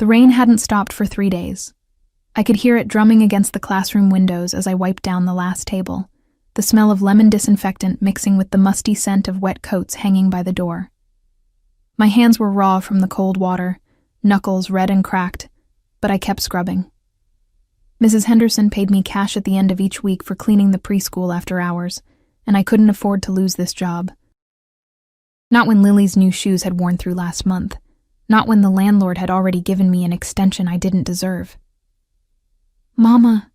The rain hadn't stopped for 3 days. I could hear it drumming against the classroom windows as I wiped down the last table, the smell of lemon disinfectant mixing with the musty scent of wet coats hanging by the door. My hands were raw from the cold water, knuckles red and cracked, but I kept scrubbing. Mrs. Henderson paid me cash at the end of each week for cleaning the preschool after hours, and I couldn't afford to lose this job. Not when Lily's new shoes had worn through last month. Not when the landlord had already given me an extension I didn't deserve. "Mama."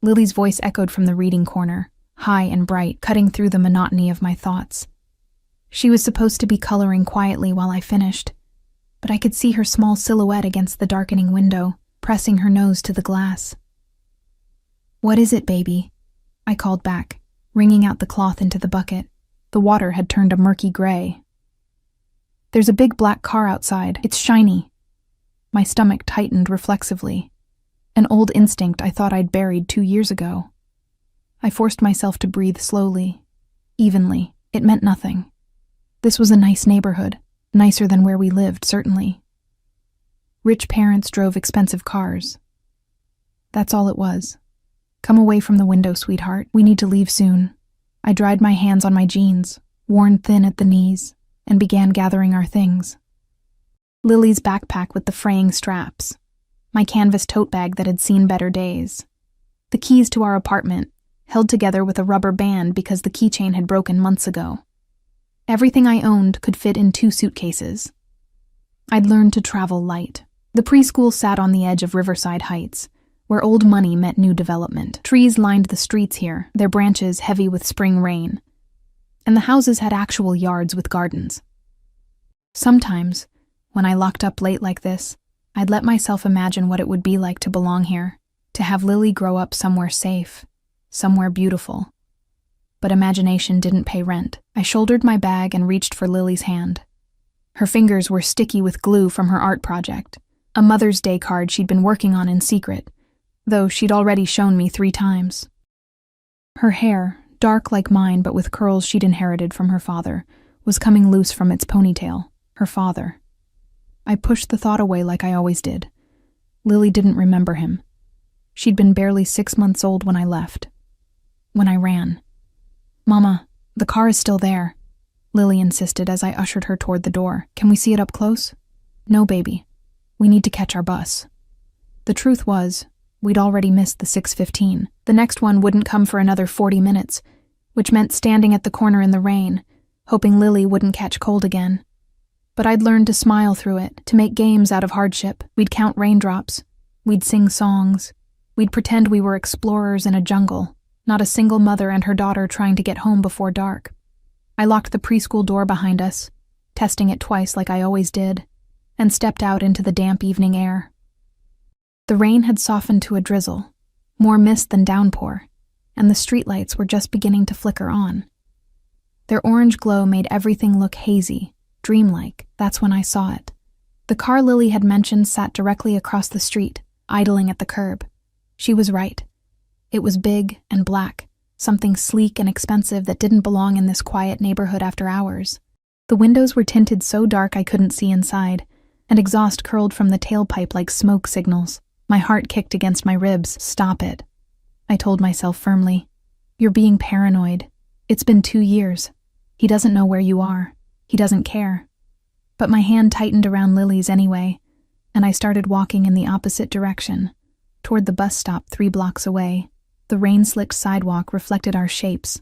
Lily's voice echoed from the reading corner, high and bright, cutting through the monotony of my thoughts. She was supposed to be coloring quietly while I finished, but I could see her small silhouette against the darkening window, pressing her nose to the glass. "What is it, baby?" I called back, wringing out the cloth into the bucket. The water had turned a murky gray. "There's a big black car outside. It's shiny." My stomach tightened reflexively. An old instinct I thought I'd buried 2 years ago. I forced myself to breathe slowly, evenly. It meant nothing. This was a nice neighborhood, nicer than where we lived, certainly. Rich parents drove expensive cars. That's all it was. "Come away from the window, sweetheart. We need to leave soon." I dried my hands on my jeans, worn thin at the knees, and began gathering our things. Lily's backpack with the fraying straps, my canvas tote bag that had seen better days, the keys to our apartment, held together with a rubber band because the keychain had broken months ago. Everything I owned could fit in 2 suitcases. I'd learned to travel light. The preschool sat on the edge of Riverside Heights, where old money met new development. Trees lined the streets here, their branches heavy with spring rain, and the houses had actual yards with gardens. Sometimes, when I locked up late like this, I'd let myself imagine what it would be like to belong here, to have Lily grow up somewhere safe, somewhere beautiful. But imagination didn't pay rent. I shouldered my bag and reached for Lily's hand. Her fingers were sticky with glue from her art project, a Mother's Day card she'd been working on in secret, though she'd already shown me 3 times. Her hair, dark like mine but with curls she'd inherited from her father, was coming loose from its ponytail. Her father. I pushed the thought away like I always did. Lily didn't remember him. She'd been barely 6 months old when I left. When I ran. "Mama, the car is still there," Lily insisted as I ushered her toward the door. "Can we see it up close?" "No, baby. We need to catch our bus." The truth was, we'd already missed the 6:15. The next one wouldn't come for another 40 minutes, which meant standing at the corner in the rain, hoping Lily wouldn't catch cold again. But I'd learned to smile through it, to make games out of hardship. We'd count raindrops. We'd sing songs. We'd pretend we were explorers in a jungle, not a single mother and her daughter trying to get home before dark. I locked the preschool door behind us, testing it twice like I always did, and stepped out into the damp evening air. The rain had softened to a drizzle, more mist than downpour, and the streetlights were just beginning to flicker on. Their orange glow made everything look hazy, dreamlike. That's when I saw it. The car Lily had mentioned sat directly across the street, idling at the curb. She was right. It was big and black, something sleek and expensive that didn't belong in this quiet neighborhood after hours. The windows were tinted so dark I couldn't see inside, and exhaust curled from the tailpipe like smoke signals. My heart kicked against my ribs. "Stop it," I told myself firmly. "You're being paranoid. It's been 2 years. He doesn't know where you are. He doesn't care." But my hand tightened around Lily's anyway, and I started walking in the opposite direction, toward the bus stop 3 blocks away. The rain-slicked sidewalk reflected our shapes,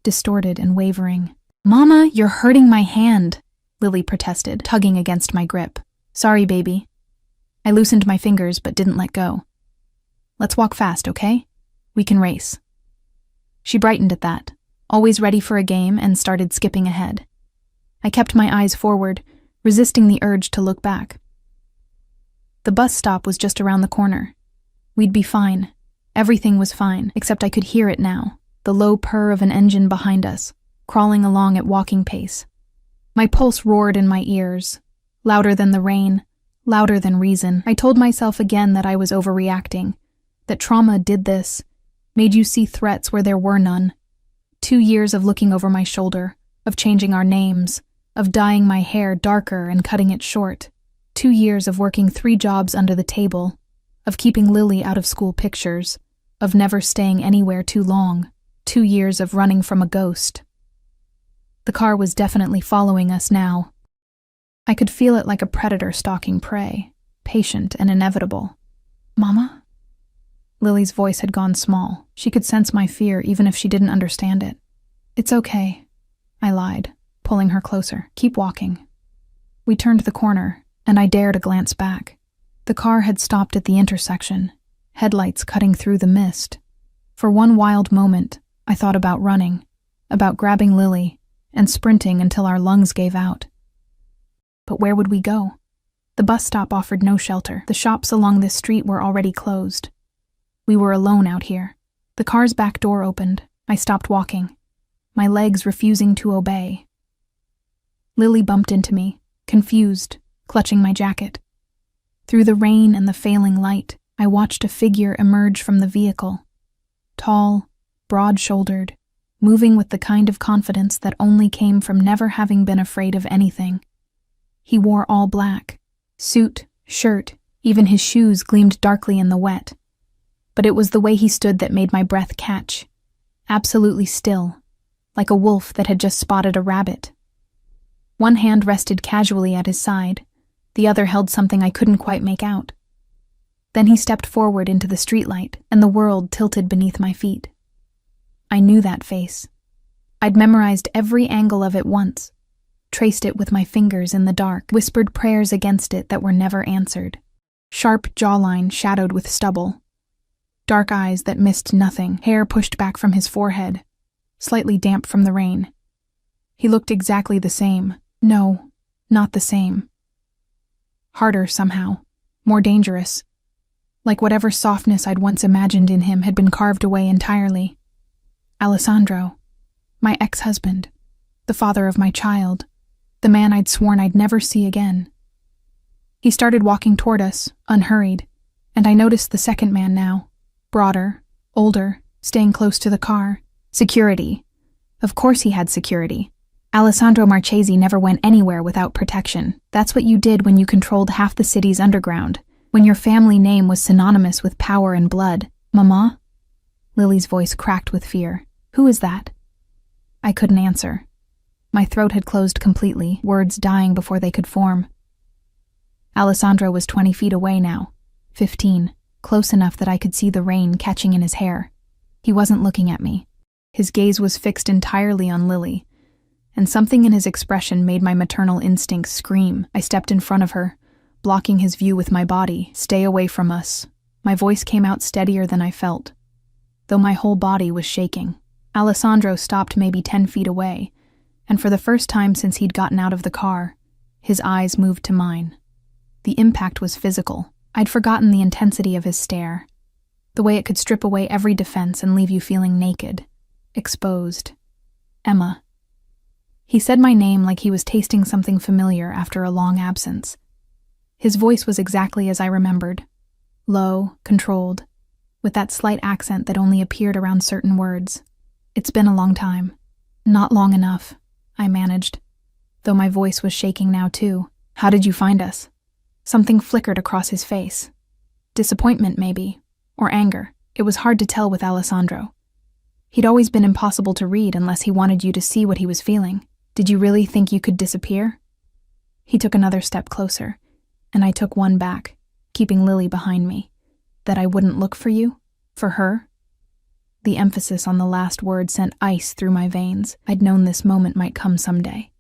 distorted and wavering. "Mama, you're hurting my hand," Lily protested, tugging against my grip. "Sorry, baby." I loosened my fingers but didn't let go. "Let's walk fast, okay? We can race." She brightened at that, always ready for a game, and started skipping ahead. I kept my eyes forward, resisting the urge to look back. The bus stop was just around the corner. We'd be fine. Everything was fine, except I could hear it now, the low purr of an engine behind us, crawling along at walking pace. My pulse roared in my ears, louder than the rain, louder than reason. I told myself again that I was overreacting, that trauma did this, made you see threats where there were none. 2 years of looking over my shoulder, of changing our names, of dyeing my hair darker and cutting it short. 2 years of working 3 jobs under the table, of keeping Lily out of school pictures, of never staying anywhere too long, 2 years of running from a ghost. The car was definitely following us now. I could feel it like a predator stalking prey, patient and inevitable. "Mama?" Lily's voice had gone small. She could sense my fear even if she didn't understand it. "It's okay," I lied, pulling her closer. "Keep walking." We turned the corner, and I dared a glance back. The car had stopped at the intersection, headlights cutting through the mist. For one wild moment, I thought about running, about grabbing Lily, and sprinting until our lungs gave out. But where would we go? The bus stop offered no shelter. The shops along this street were already closed. We were alone out here. The car's back door opened. I stopped walking, my legs refusing to obey. Lily bumped into me, confused, clutching my jacket. Through the rain and the failing light, I watched a figure emerge from the vehicle. Tall, broad-shouldered, moving with the kind of confidence that only came from never having been afraid of anything. He wore all black. Suit, shirt, even his shoes gleamed darkly in the wet. But it was the way he stood that made my breath catch. Absolutely still, like a wolf that had just spotted a rabbit. One hand rested casually at his side, the other held something I couldn't quite make out. Then he stepped forward into the streetlight, and the world tilted beneath my feet. I knew that face. I'd memorized every angle of it once, traced it with my fingers in the dark, whispered prayers against it that were never answered. Sharp jawline shadowed with stubble. Dark eyes that missed nothing, hair pushed back from his forehead, slightly damp from the rain. He looked exactly the same. No, not the same. Harder somehow, more dangerous. Like whatever softness I'd once imagined in him had been carved away entirely. Alessandro, my ex-husband, the father of my child, the man I'd sworn I'd never see again. He started walking toward us, unhurried, and I noticed the second man now, broader, older, staying close to the car. Security. Of course he had security. Alessandro Marchesi never went anywhere without protection. That's what you did when you controlled half the city's underground, when your family name was synonymous with power and blood. "Mama?" Lily's voice cracked with fear. "Who is that?" I couldn't answer. My throat had closed completely, words dying before they could form. Alessandro was 20 feet away now, 15, close enough that I could see the rain catching in his hair. He wasn't looking at me. His gaze was fixed entirely on Lily, and something in his expression made my maternal instincts scream. I stepped in front of her, blocking his view with my body. "Stay away from us." My voice came out steadier than I felt, though my whole body was shaking. Alessandro stopped maybe 10 feet away, and for the first time since he'd gotten out of the car, his eyes moved to mine. The impact was physical. I'd forgotten the intensity of his stare, the way it could strip away every defense and leave you feeling naked, exposed. "Emma." He said my name like he was tasting something familiar after a long absence. His voice was exactly as I remembered, low, controlled, with that slight accent that only appeared around certain words. "It's been a long time." "Not long enough," I managed, though my voice was shaking now too. "How did you find us?" Something flickered across his face. Disappointment, maybe, or anger. It was hard to tell with Alessandro. He'd always been impossible to read unless he wanted you to see what he was feeling. "Did you really think you could disappear?" He took another step closer, and I took one back, keeping Lily behind me. "That I wouldn't look for you? For her?" The emphasis on the last word sent ice through my veins. I'd known this moment might come someday.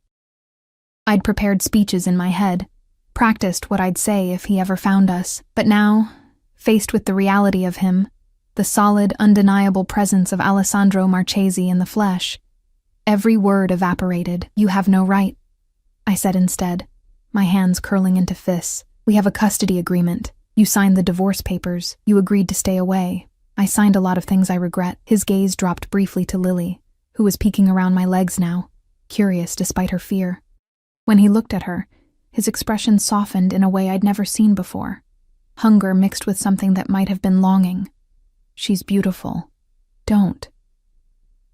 I'd prepared speeches in my head, practiced what I'd say if he ever found us, but now, faced with the reality of him, the solid, undeniable presence of Alessandro Marchesi in the flesh, every word evaporated. "You have no right," I said instead, my hands curling into fists. "We have a custody agreement. You signed the divorce papers. You agreed to stay away. I signed a lot of things I regret." His gaze dropped briefly to Lily, who was peeking around my legs now, curious despite her fear. When he looked at her, his expression softened in a way I'd never seen before. Hunger mixed with something that might have been longing. "She's beautiful. Don't."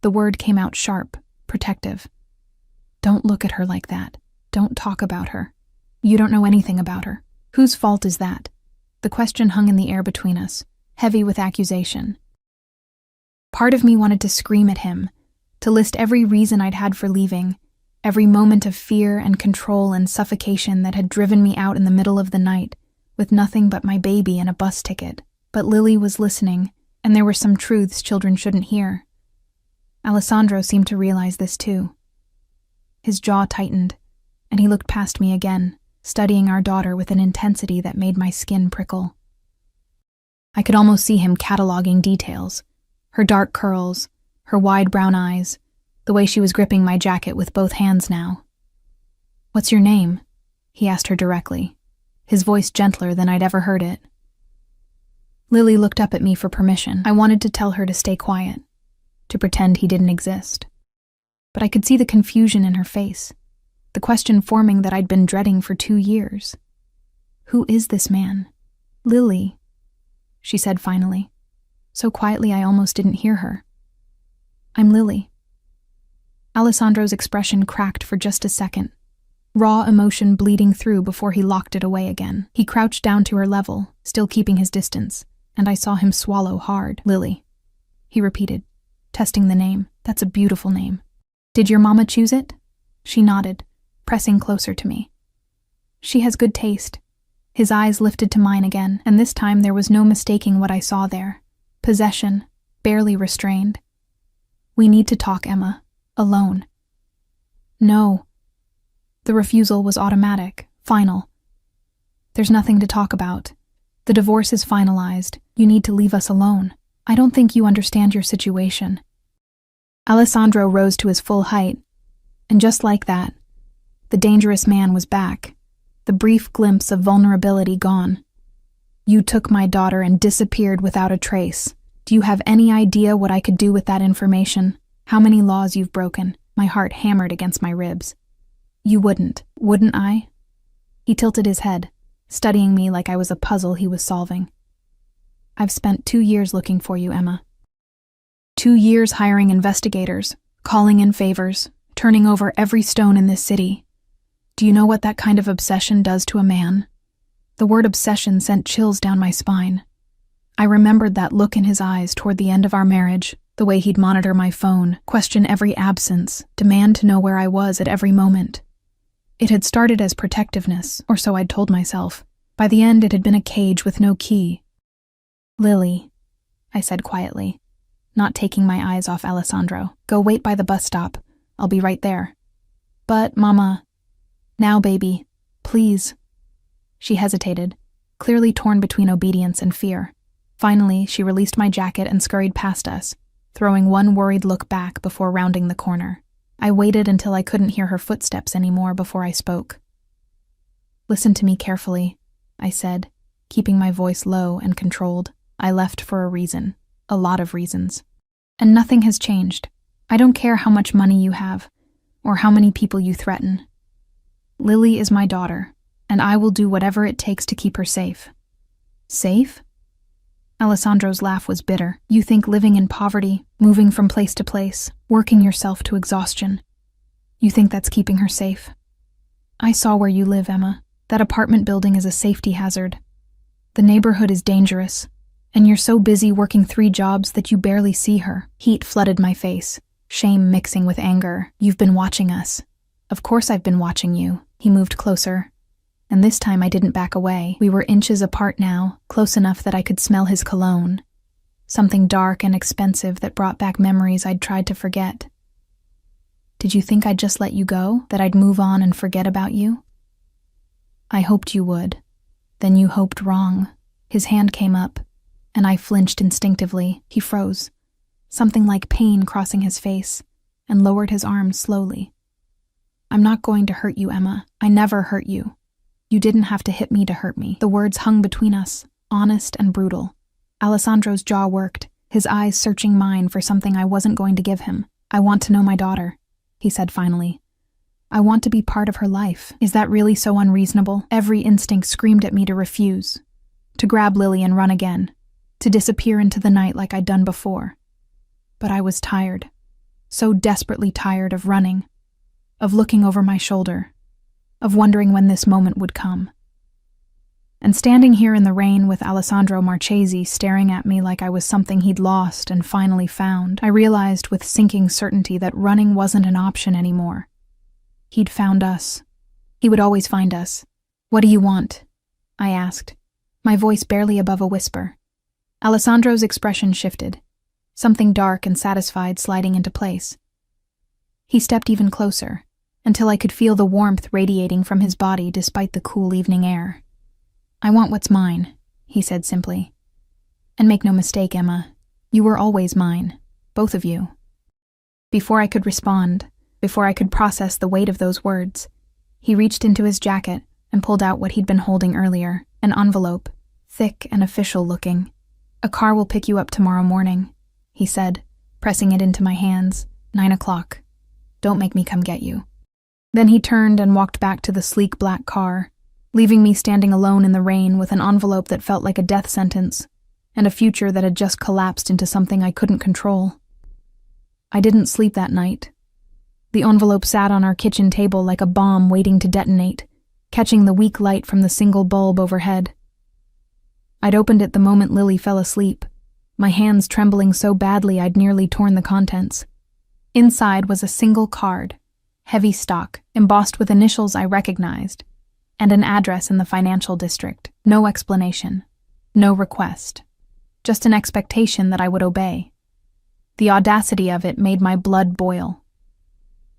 The word came out sharp, protective. "Don't look at her like that. Don't talk about her. You don't know anything about her." Whose fault is that? The question hung in the air between us, heavy with accusation. Part of me wanted to scream at him, to list every reason I'd had for leaving, every moment of fear and control and suffocation that had driven me out in the middle of the night, with nothing but my baby and a bus ticket. But Lily was listening, and there were some truths children shouldn't hear. Alessandro seemed to realize this too. His jaw tightened, and he looked past me again, studying our daughter with an intensity that made my skin prickle. I could almost see him cataloging details, her dark curls, her wide brown eyes, the way she was gripping my jacket with both hands now. "What's your name?" he asked her directly, his voice gentler than I'd ever heard it. Lily looked up at me for permission. I wanted to tell her to stay quiet, to pretend he didn't exist. But I could see the confusion in her face, the question forming that I'd been dreading for 2 years. "Who is this man?" "Lily," she said finally, so quietly I almost didn't hear her. "I'm Lily." Alessandro's expression cracked for just a second, raw emotion bleeding through before he locked it away again. He crouched down to her level, still keeping his distance, and I saw him swallow hard. "Lily," he repeated, testing the name. "That's a beautiful name. Did your mama choose it?" She nodded, pressing closer to me. "She has good taste." His eyes lifted to mine again, and this time there was no mistaking what I saw there. Possession, barely restrained. "We need to talk, Emma. Alone." "No." The refusal was automatic, final. "There's nothing to talk about. The divorce is finalized. You need to leave us alone. I don't think you understand your situation." Alessandro rose to his full height, and just like that, the dangerous man was back, the brief glimpse of vulnerability gone. "You took my daughter and disappeared without a trace. Do you have any idea what I could do with that information? How many laws you've broken?" My heart hammered against my ribs. "You wouldn't I?" He tilted his head, studying me like I was a puzzle he was solving. "I've spent 2 years looking for you, Emma. 2 years hiring investigators, calling in favors, turning over every stone in this city. Do you know what that kind of obsession does to a man?" The word obsession sent chills down my spine. I remembered that look in his eyes toward the end of our marriage, the way he'd monitor my phone, question every absence, demand to know where I was at every moment. It had started as protectiveness, or so I'd told myself. By the end, it had been a cage with no key. "Lily," I said quietly, not taking my eyes off Alessandro. "Go wait by the bus stop. I'll be right there." "But, Mama..." "Now, baby. Please." She hesitated, clearly torn between obedience and fear. Finally, she released my jacket and scurried past us, throwing one worried look back before rounding the corner. I waited until I couldn't hear her footsteps anymore before I spoke. "Listen to me carefully," I said, keeping my voice low and controlled. "I left for a reason. A lot of reasons. And nothing has changed. I don't care how much money you have, or how many people you threaten. Lily is my daughter, and I will do whatever it takes to keep her safe." "Safe?" Alessandro's laugh was bitter. "You think living in poverty, moving from place to place, working yourself to exhaustion, you think that's keeping her safe? I saw where you live, Emma. That apartment building is a safety hazard. The neighborhood is dangerous, and you're so busy working 3 jobs that you barely see her." Heat flooded my face, shame mixing with anger. "You've been watching us." "Of course I've been watching you." He moved closer, and this time I didn't back away. We were inches apart now, close enough that I could smell his cologne, something dark and expensive that brought back memories I'd tried to forget. "Did you think I'd just let you go? That I'd move on and forget about you?" "I hoped you would. Then you hoped wrong." His hand came up, and I flinched instinctively. He froze, something like pain crossing his face, and lowered his arms slowly. "I'm not going to hurt you, Emma. I never hurt you. You didn't have to hit me to hurt me." The words hung between us, honest and brutal. Alessandro's jaw worked, his eyes searching mine for something I wasn't going to give him. "I want to know my daughter," he said finally. "I want to be part of her life." Is that really so unreasonable? Every instinct screamed at me to refuse, to grab Lily and run again, to disappear into the night like I'd done before. But I was tired, so desperately tired of running, of looking over my shoulder, of wondering when this moment would come. And standing here in the rain with Alessandro Marchesi staring at me like I was something he'd lost and finally found, I realized with sinking certainty that running wasn't an option anymore. He'd found us. He would always find us. "What do you want?" I asked, my voice barely above a whisper. Alessandro's expression shifted, something dark and satisfied sliding into place. He stepped even closer, until I could feel the warmth radiating from his body despite the cool evening air. "I want what's mine," he said simply. "And make no mistake, Emma, you were always mine, both of you." Before I could respond, before I could process the weight of those words, he reached into his jacket and pulled out what he'd been holding earlier, an envelope, thick and official looking. "A car will pick you up tomorrow morning," he said, pressing it into my hands. 9 o'clock. Don't make me come get you." Then he turned and walked back to the sleek black car, leaving me standing alone in the rain with an envelope that felt like a death sentence, and a future that had just collapsed into something I couldn't control. I didn't sleep that night. The envelope sat on our kitchen table like a bomb waiting to detonate, catching the weak light from the single bulb overhead. I'd opened it the moment Lily fell asleep, my hands trembling so badly I'd nearly torn the contents. Inside was a single card, heavy stock, embossed with initials I recognized, and an address in the financial district. No explanation, no request, just an expectation that I would obey. The audacity of it made my blood boil.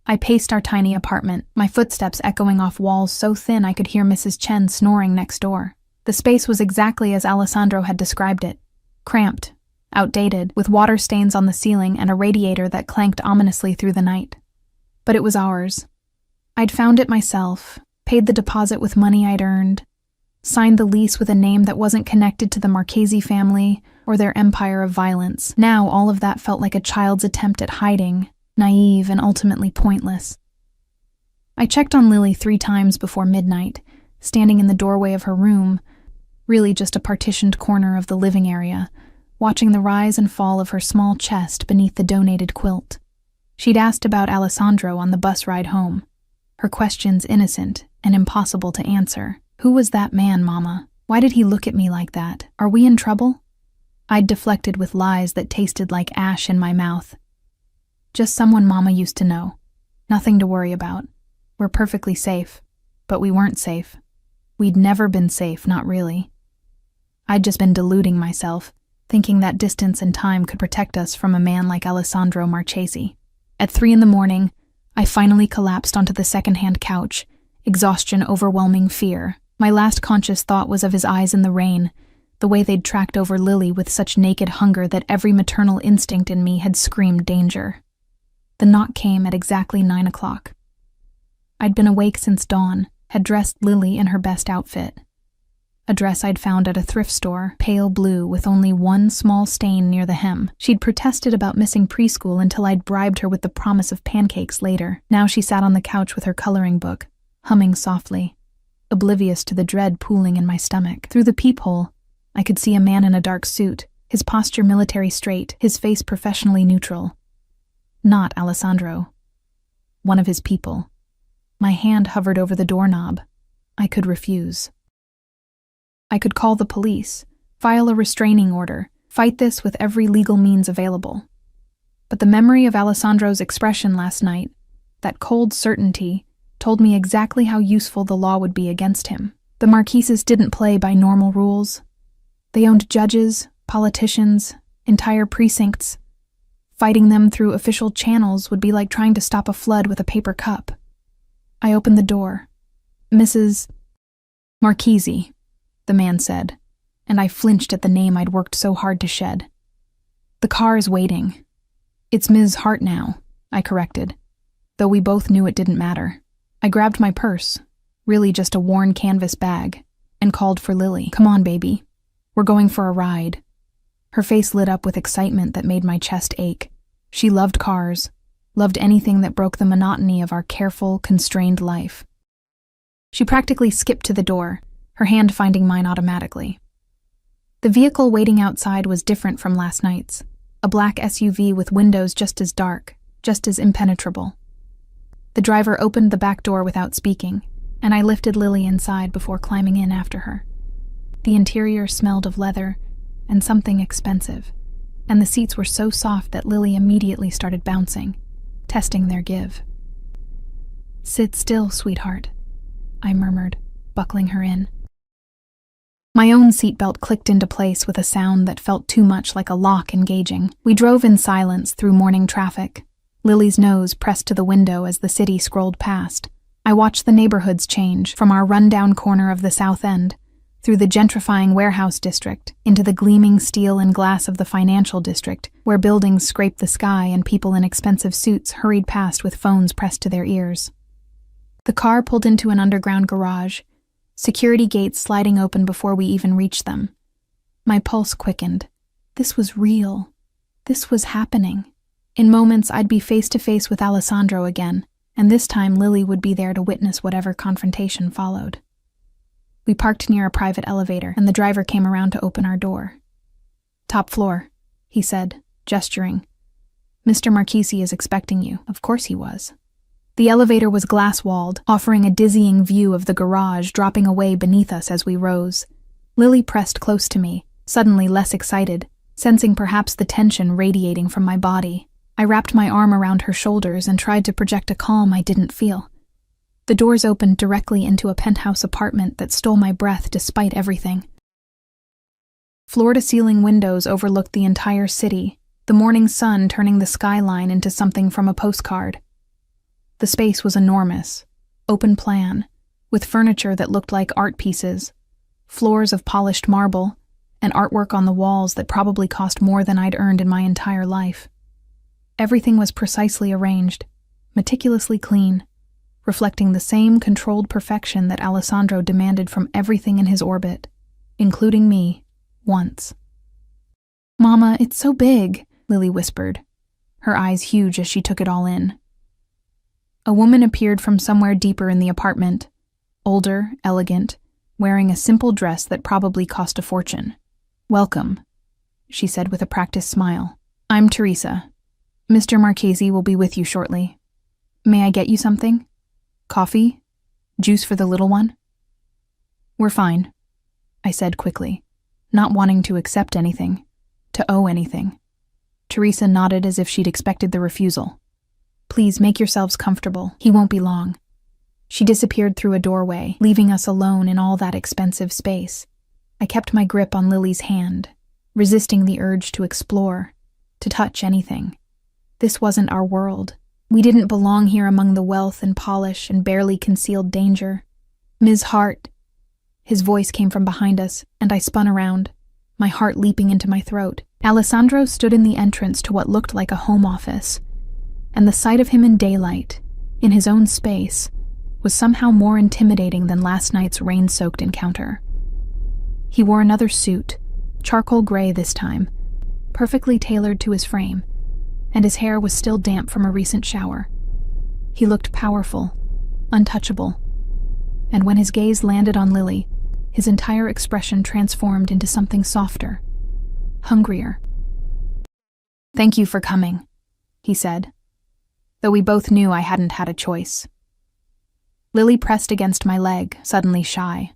I paced our tiny apartment, my footsteps echoing off walls so thin I could hear Mrs. Chen snoring next door. The space was exactly as Alessandro had described it, cramped, outdated, with water stains on the ceiling and a radiator that clanked ominously through the night. But it was ours. I'd found it myself, paid the deposit with money I'd earned, signed the lease with a name that wasn't connected to the Marchesi family or their empire of violence. Now all of that felt like a child's attempt at hiding, naive and ultimately pointless. I checked on Lily 3 times before midnight, standing in the doorway of her room, really just a partitioned corner of the living area, watching the rise and fall of her small chest beneath the donated quilt. She'd asked about Alessandro on the bus ride home, her questions innocent and impossible to answer. "Who was that man, Mama? Why did he look at me like that? Are we in trouble?" I'd deflected with lies that tasted like ash in my mouth. "Just someone Mama used to know. Nothing to worry about. We're perfectly safe." But we weren't safe. We'd never been safe, not really. I'd just been deluding myself, thinking that distance and time could protect us from a man like Alessandro Marchesi. At 3 a.m, I finally collapsed onto the second-hand couch, exhaustion overwhelming fear. My last conscious thought was of his eyes in the rain, the way they'd tracked over Lily with such naked hunger that every maternal instinct in me had screamed danger. The knock came at exactly 9 o'clock. I'd been awake since dawn, had dressed Lily in her best outfit. A dress I'd found at a thrift store, pale blue with only one small stain near the hem. She'd protested about missing preschool until I'd bribed her with the promise of pancakes later. Now she sat on the couch with her coloring book, humming softly, oblivious to the dread pooling in my stomach. Through the peephole, I could see a man in a dark suit, his posture military straight, his face professionally neutral. Not Alessandro. One of his people. My hand hovered over the doorknob. I could refuse. I could call the police, file a restraining order, fight this with every legal means available. But the memory of Alessandro's expression last night, that cold certainty, told me exactly how useful the law would be against him. The Marcheses didn't play by normal rules. They owned judges, politicians, entire precincts. Fighting them through official channels would be like trying to stop a flood with a paper cup. I opened the door. "Mrs. Marchesi," the man said, and I flinched at the name I'd worked so hard to shed. "The car is waiting." "It's Ms. Hart now," I corrected, though we both knew it didn't matter. I grabbed my purse, really just a worn canvas bag, and called for Lily. "Come on, baby. We're going for a ride." Her face lit up with excitement that made my chest ache. She loved cars, loved anything that broke the monotony of our careful, constrained life. She practically skipped to the door, her hand finding mine automatically. The vehicle waiting outside was different from last night's, a black SUV with windows just as dark, just as impenetrable. The driver opened the back door without speaking, and I lifted Lily inside before climbing in after her. The interior smelled of leather and something expensive, and the seats were so soft that Lily immediately started bouncing, testing their give. "Sit still, sweetheart," I murmured, buckling her in. My own seatbelt clicked into place with a sound that felt too much like a lock engaging. We drove in silence through morning traffic, Lily's nose pressed to the window as the city scrolled past. I watched the neighborhoods change from our rundown corner of the South End, through the gentrifying warehouse district, into the gleaming steel and glass of the financial district, where buildings scraped the sky and people in expensive suits hurried past with phones pressed to their ears. The car pulled into an underground garage, security gates sliding open before we even reached them. My pulse quickened. This was real. This was happening. In moments, I'd be face to face with Alessandro again, and this time Lily would be there to witness whatever confrontation followed. We parked near a private elevator, and the driver came around to open our door. "Top floor," he said, gesturing. "Mr. Marchese is expecting you." Of course he was. The elevator was glass-walled, offering a dizzying view of the garage dropping away beneath us as we rose. Lily pressed close to me, suddenly less excited, sensing perhaps the tension radiating from my body. I wrapped my arm around her shoulders and tried to project a calm I didn't feel. The doors opened directly into a penthouse apartment that stole my breath despite everything. Floor-to-ceiling windows overlooked the entire city, the morning sun turning the skyline into something from a postcard. The space was enormous, open plan, with furniture that looked like art pieces, floors of polished marble, and artwork on the walls that probably cost more than I'd earned in my entire life. Everything was precisely arranged, meticulously clean, reflecting the same controlled perfection that Alessandro demanded from everything in his orbit, including me, once. "Mama, it's so big," Lily whispered, her eyes huge as she took it all in. A woman appeared from somewhere deeper in the apartment, older, elegant, wearing a simple dress that probably cost a fortune. "Welcome," she said with a practiced smile. "I'm Teresa. Mr. Marchese will be with you shortly. May I get you something? Coffee? Juice for the little one?" "We're fine," I said quickly, not wanting to accept anything, to owe anything. Teresa nodded as if she'd expected the refusal. "Please make yourselves comfortable. He won't be long." She disappeared through a doorway, leaving us alone in all that expensive space. I kept my grip on Lily's hand, resisting the urge to explore, to touch anything. This wasn't our world. We didn't belong here among the wealth and polish and barely concealed danger. "Ms. Hart." His voice came from behind us, and I spun around, my heart leaping into my throat. Alessandro stood in the entrance to what looked like a home office, and the sight of him in daylight, in his own space, was somehow more intimidating than last night's rain-soaked encounter. He wore another suit, charcoal gray this time, perfectly tailored to his frame, and his hair was still damp from a recent shower. He looked powerful, untouchable, and when his gaze landed on Lily, his entire expression transformed into something softer, hungrier. "Thank you for coming," he said, though we both knew I hadn't had a choice. Lily pressed against my leg, suddenly shy.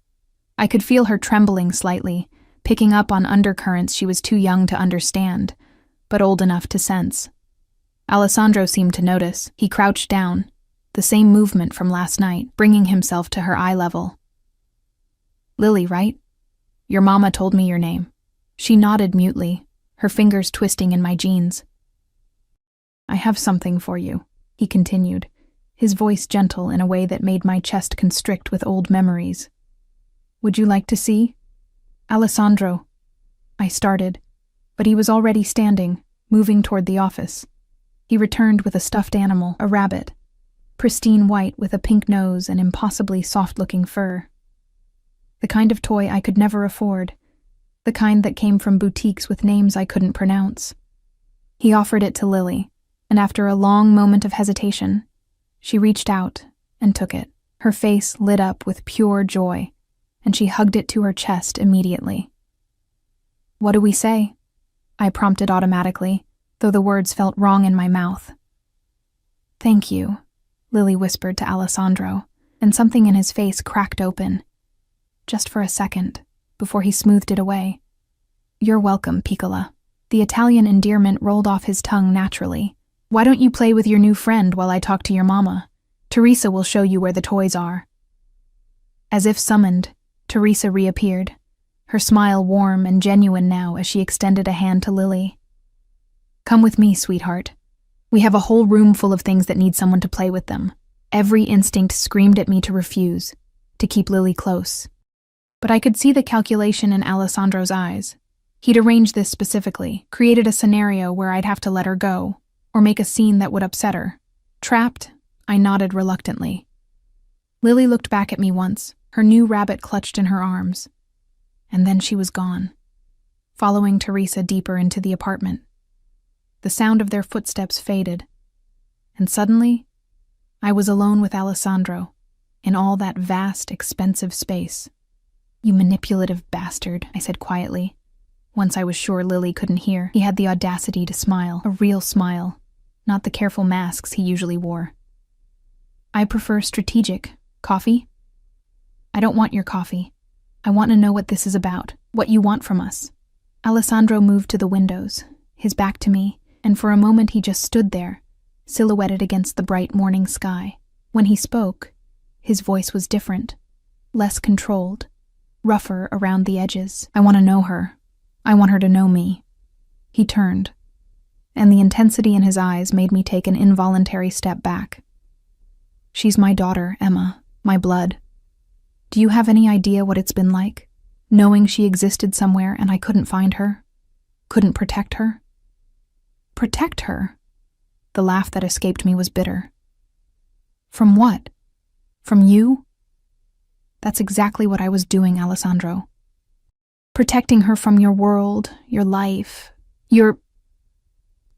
I could feel her trembling slightly, picking up on undercurrents she was too young to understand, but old enough to sense. Alessandro seemed to notice. He crouched down, the same movement from last night, bringing himself to her eye level. "Lily, right? Your mama told me your name." She nodded mutely, her fingers twisting in my jeans. "I have something for you," he continued, his voice gentle in a way that made my chest constrict with old memories. "Would you like to see?" "Alessandro," I started, but he was already standing, moving toward the office. He returned with a stuffed animal, a rabbit, pristine white with a pink nose and impossibly soft-looking fur. The kind of toy I could never afford, the kind that came from boutiques with names I couldn't pronounce. He offered it to Lily, and after a long moment of hesitation, she reached out and took it. Her face lit up with pure joy, and she hugged it to her chest immediately. "What do we say?" I prompted automatically, though the words felt wrong in my mouth. "Thank you," Lily whispered to Alessandro, and something in his face cracked open. Just for a second, before he smoothed it away. "You're welcome, Piccola." The Italian endearment rolled off his tongue naturally. "Why don't you play with your new friend while I talk to your mama? Teresa will show you where the toys are." As if summoned, Teresa reappeared, her smile warm and genuine now as she extended a hand to Lily. "Come with me, sweetheart. We have a whole room full of things that need someone to play with them." Every instinct screamed at me to refuse, to keep Lily close. But I could see the calculation in Alessandro's eyes. He'd arranged this specifically, created a scenario where I'd have to let her go, or make a scene that would upset her. Trapped, I nodded reluctantly. Lily looked back at me once, her new rabbit clutched in her arms. And then she was gone, following Teresa deeper into the apartment. The sound of their footsteps faded, and suddenly, I was alone with Alessandro, in all that vast, expensive space. "You manipulative bastard," I said quietly. Once I was sure Lily couldn't hear, he had the audacity to smile, a real smile, not the careful masks he usually wore. "I prefer strategic. Coffee?" "I don't want your coffee. I want to know what this is about, what you want from us." Alessandro moved to the windows, his back to me, and for a moment he just stood there, silhouetted against the bright morning sky. When he spoke, his voice was different, less controlled, rougher around the edges. "I want to know her. I want her to know me." He turned, and the intensity in his eyes made me take an involuntary step back. "She's my daughter, Emma, my blood. Do you have any idea what it's been like, knowing she existed somewhere and I couldn't find her? Couldn't protect her?" "Protect her?" The laugh that escaped me was bitter. "From what? From you?" "That's exactly what I was doing, Alessandro. Protecting her from your world, your life, your..."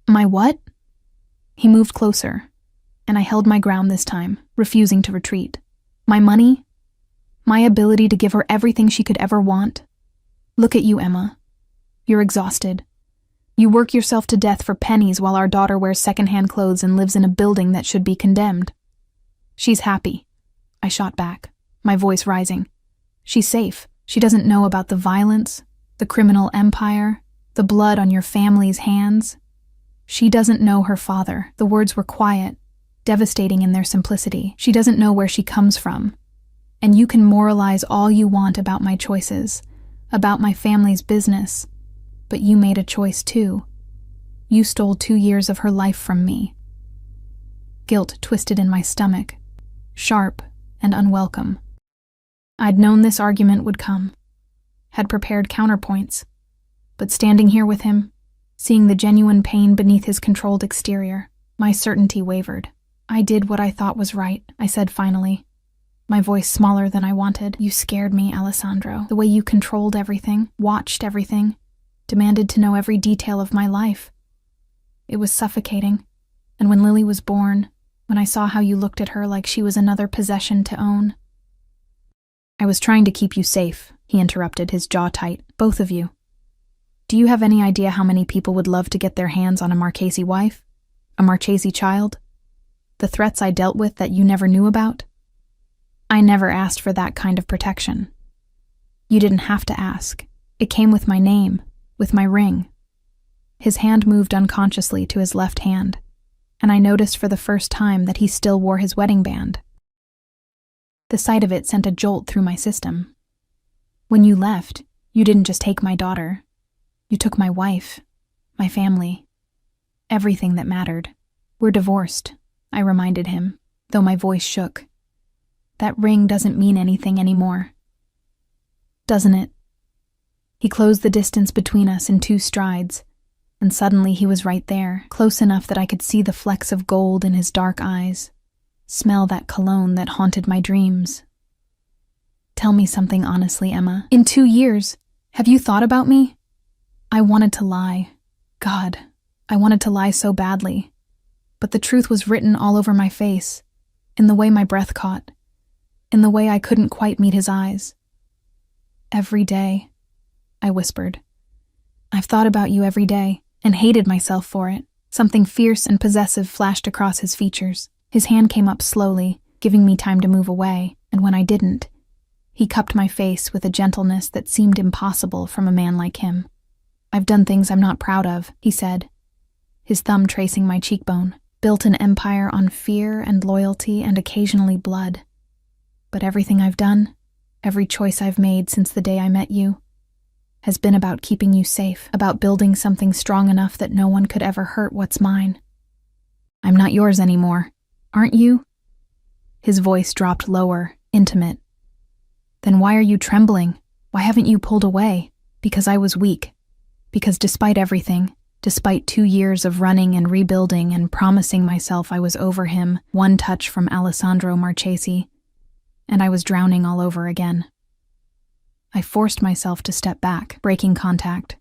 "My what?" He moved closer, and I held my ground this time, refusing to retreat. "My money? My ability to give her everything she could ever want? Look at you, Emma. You're exhausted. You work yourself to death for pennies while our daughter wears secondhand clothes and lives in a building that should be condemned. She's happy," I shot back, my voice rising. "She's safe. She doesn't know about the violence, the criminal empire, the blood on your family's hands. She doesn't know her father." The words were quiet, devastating in their simplicity. "She doesn't know where she comes from. And you can moralize all you want about my choices, about my family's business, but you made a choice too. You stole 2 years of her life from me." Guilt twisted in my stomach, sharp and unwelcome. I'd known this argument would come, had prepared counterpoints, but standing here with him, seeing the genuine pain beneath his controlled exterior, my certainty wavered. "I did what I thought was right," I said finally, my voice smaller than I wanted. "You scared me, Alessandro. The way you controlled everything, watched everything, demanded to know every detail of my life. It was suffocating. And when Lily was born, when I saw how you looked at her like she was another possession to own..." "I was trying to keep you safe," he interrupted, his jaw tight. "Both of you. Do you have any idea how many people would love to get their hands on a Marchese wife? A Marchese child? The threats I dealt with that you never knew about? I never asked for that kind of protection. You didn't have to ask. It came with my name, with my ring." His hand moved unconsciously to his left hand, and I noticed for the first time that he still wore his wedding band. The sight of it sent a jolt through my system. "When you left, you didn't just take my daughter. You took my wife, my family, everything that mattered. We're divorced," I reminded him, though my voice shook. "That ring doesn't mean anything anymore. Doesn't it?" He closed the distance between us in 2 strides, and suddenly he was right there, close enough that I could see the flecks of gold in his dark eyes, smell that cologne that haunted my dreams. "Tell me something honestly, Emma. In 2 years, have you thought about me?" I wanted to lie. God, I wanted to lie so badly. But the truth was written all over my face, in the way my breath caught, in the way I couldn't quite meet his eyes. "Every day," I whispered. "I've thought about you every day, and hated myself for it." Something fierce and possessive flashed across his features. His hand came up slowly, giving me time to move away, and when I didn't, He cupped my face with a gentleness that seemed impossible from a man like him. "I've done things I'm not proud of," he said, his thumb tracing my cheekbone. "Built an empire on fear and loyalty and occasionally blood. But everything I've done, every choice I've made since the day I met you, has been about keeping you safe, about building something strong enough that no one could ever hurt what's mine. I'm not yours anymore, aren't you?" His voice dropped lower, intimate. "Then why are you trembling? Why haven't you pulled away?" "Because I was weak. Because despite everything, despite 2 years of running and rebuilding and promising myself I was over him, one touch from Alessandro Marchesi, and I was drowning all over again. I forced myself to step back, breaking contact.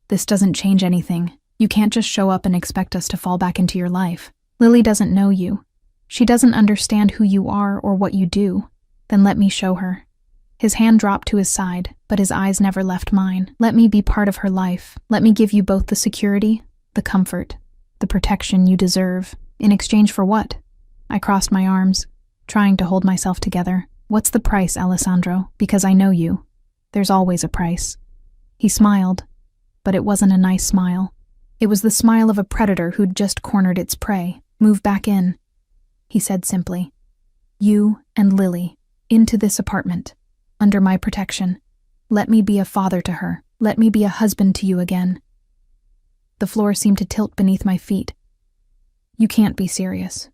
This doesn't change anything. You can't just show up and expect us to fall back into your life. Lily doesn't know you. She doesn't understand who you are or what you do. Then let me show her." His hand dropped to his side, but his eyes never left mine. "Let me be part of her life. Let me give you both the security, the comfort, the protection you deserve. In exchange for what?" I crossed my arms, trying to hold myself together. "What's the price, Alessandro? Because I know you. There's always a price." He smiled, but it wasn't a nice smile. It was the smile of a predator who'd just cornered its prey. "Move back in," he said simply. "You and Lily, into this apartment. Under my protection. Let me be a father to her. Let me be a husband to you again." The floor seemed to tilt beneath my feet. "You can't be serious."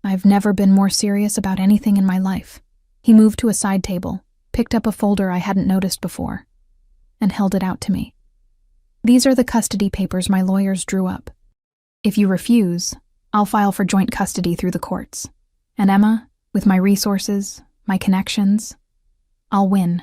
"I've never been more serious about anything in my life." He moved to a side table, picked up a folder I hadn't noticed before, and held it out to me. "These are the custody papers my lawyers drew up. If you refuse, I'll file for joint custody through the courts. And Emma, with my resources, my connections, I'll win.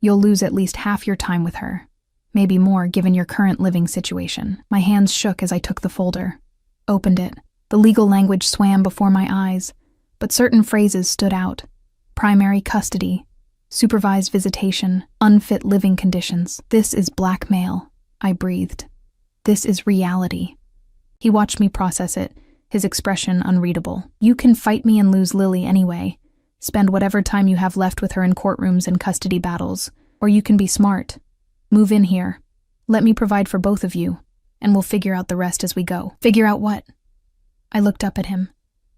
You'll lose at least half your time with her, maybe more given your current living situation." My hands shook as I took the folder, opened it. The legal language swam before my eyes, but certain phrases stood out. Primary custody, supervised visitation, unfit living conditions. "This is blackmail," I breathed. "This is reality." He watched me process it, his expression unreadable. "You can fight me and lose Lily anyway. Spend whatever time you have left with her in courtrooms and custody battles. Or you can be smart. Move in here. Let me provide for both of you, and we'll figure out the rest as we go." "Figure out what?" I looked up at him,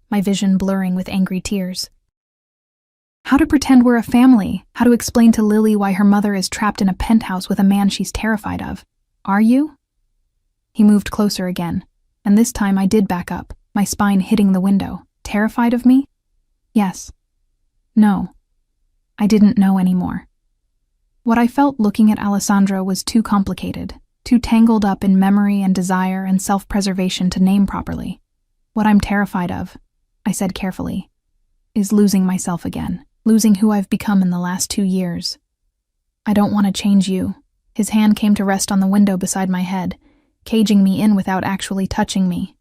my vision blurring with angry tears. "How to pretend we're a family. How to explain to Lily why her mother is trapped in a penthouse with a man she's terrified of. Are you?" He moved closer again, and this time I did back up, my spine hitting the window. "Terrified of me?" "Yes." "No." I didn't know anymore. What I felt looking at Alessandro was too complicated, too tangled up in memory and desire and self-preservation to name properly. "What I'm terrified of," I said carefully, "is losing myself again, losing who I've become in the last 2 years. I don't want to change you." His hand came to rest on the window beside my head, caging me in without actually touching me.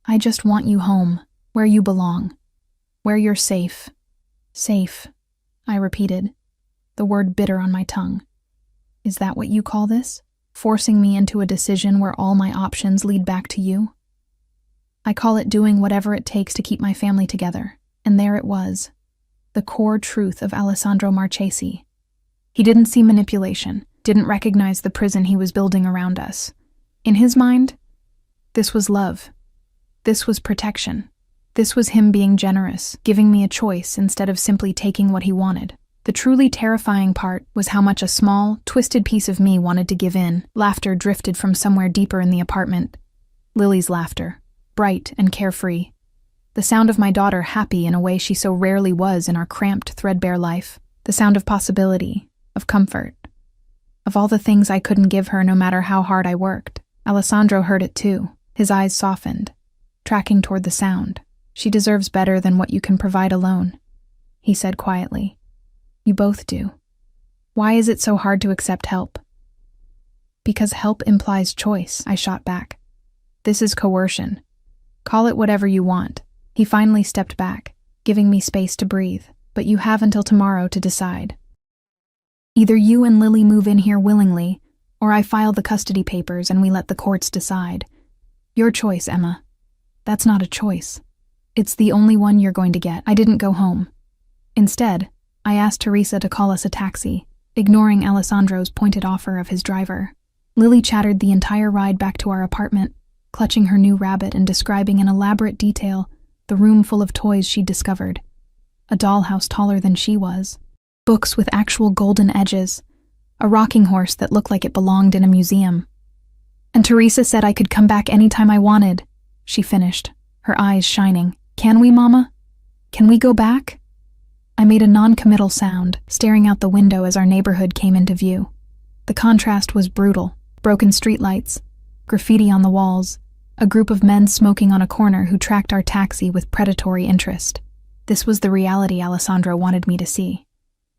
"I just want you home, where you belong, where you're safe." "Safe," I repeated, the word bitter on my tongue. "Is that what you call this? Forcing me into a decision where all my options lead back to you?" "I call it doing whatever it takes to keep my family together." And there it was, the core truth of Alessandro Marchesi. He didn't see manipulation, didn't recognize the prison he was building around us. In his mind, this was love. This was protection. This was him being generous, giving me a choice instead of simply taking what he wanted. The truly terrifying part was how much a small, twisted piece of me wanted to give in. Laughter drifted from somewhere deeper in the apartment. Lily's laughter, bright and carefree. The sound of my daughter happy in a way she so rarely was in our cramped, threadbare life. The sound of possibility, of comfort, of all the things I couldn't give her no matter how hard I worked. Alessandro heard it too. His eyes softened, tracking toward the sound. "She deserves better than what you can provide alone," he said quietly. "You both do. Why is it so hard to accept help?" "Because help implies choice," I shot back. "This is coercion. Call it whatever you want." He finally stepped back, giving me space to breathe. "But you have until tomorrow to decide. Either you and Lily move in here willingly, or I file the custody papers and we let the courts decide. Your choice, Emma." "That's not a choice. It's the only one you're going to get." I didn't go home. Instead, I asked Teresa to call us a taxi, ignoring Alessandro's pointed offer of his driver. Lily chattered the entire ride back to our apartment, clutching her new rabbit and describing in elaborate detail the room full of toys she'd discovered. A dollhouse taller than she was, books with actual golden edges, a rocking horse that looked like it belonged in a museum. And Teresa said I could come back anytime I wanted, she finished, her eyes shining. Can we, Mama? Can we go back? I made a non-committal sound, staring out the window as our neighborhood came into view. The contrast was brutal. Broken streetlights, graffiti on the walls, a group of men smoking on a corner who tracked our taxi with predatory interest. This was the reality Alessandro wanted me to see.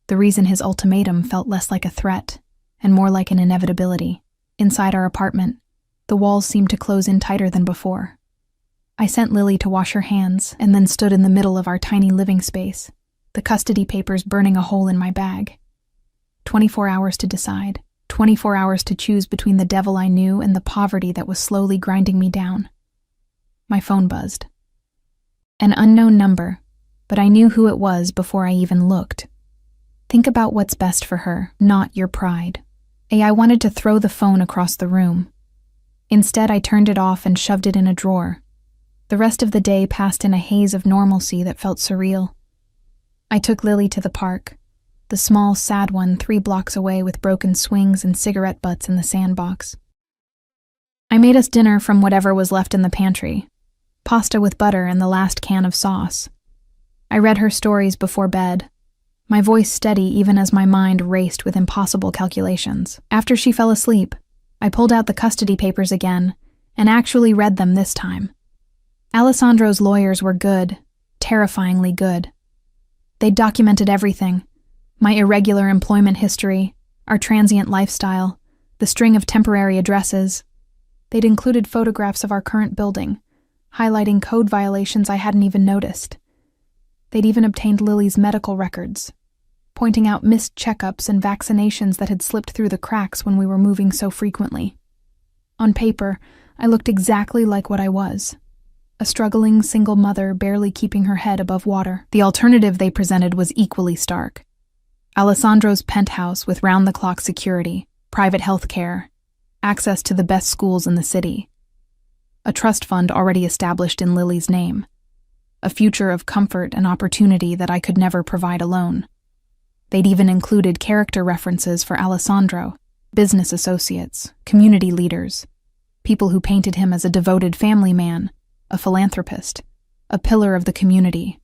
The reason his ultimatum felt less like a threat and more like an inevitability. Inside our apartment, the walls seemed to close in tighter than before. I sent Lily to wash her hands and then stood in the middle of our tiny living space, the custody papers burning a hole in my bag. 24 hours to decide. 24 hours to choose between the devil I knew and the poverty that was slowly grinding me down. My phone buzzed. An unknown number, but I knew who it was before I even looked. Think about what's best for her, not your pride. I wanted to throw the phone across the room. Instead, I turned it off and shoved it in a drawer. The rest of the day passed in a haze of normalcy that felt surreal. I took Lily to the park. The small, sad one 3 blocks away with broken swings and cigarette butts in the sandbox. I made us dinner from whatever was left in the pantry, pasta with butter and the last can of sauce. I read her stories before bed, my voice steady even as my mind raced with impossible calculations. After she fell asleep, I pulled out the custody papers again and actually read them this time. Alessandro's lawyers were good, terrifyingly good. They'd documented everything. My irregular employment history, our transient lifestyle, the string of temporary addresses. They'd included photographs of our current building, highlighting code violations I hadn't even noticed. They'd even obtained Lily's medical records, pointing out missed checkups and vaccinations that had slipped through the cracks when we were moving so frequently. On paper, I looked exactly like what I was. A struggling single mother barely keeping her head above water. The alternative they presented was equally stark. Alessandro's penthouse with round-the-clock security, private health care, access to the best schools in the city, a trust fund already established in Lily's name, a future of comfort and opportunity that I could never provide alone. They'd even included character references for Alessandro, business associates, community leaders, people who painted him as a devoted family man, a philanthropist, a pillar of the community.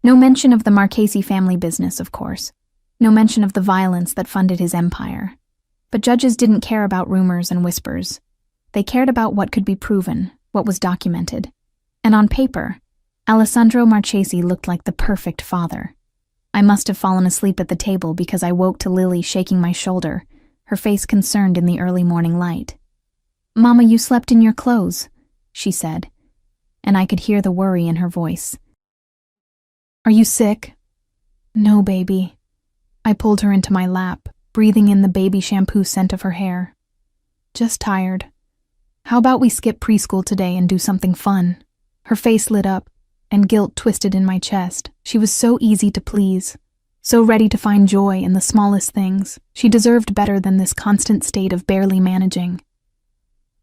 No mention of the Marchesi family business, of course. No mention of the violence that funded his empire. But judges didn't care about rumors and whispers. They cared about what could be proven, what was documented. And on paper, Alessandro Marchesi looked like the perfect father. I must have fallen asleep at the table because I woke to Lily shaking my shoulder, her face concerned in the early morning light. "Mama, you slept in your clothes," she said, and I could hear the worry in her voice. "Are you sick?" "No, baby." I pulled her into my lap, breathing in the baby shampoo scent of her hair. "Just tired. How about we skip preschool today and do something fun?" Her face lit up, and guilt twisted in my chest. She was so easy to please, so ready to find joy in the smallest things. She deserved better than this constant state of barely managing.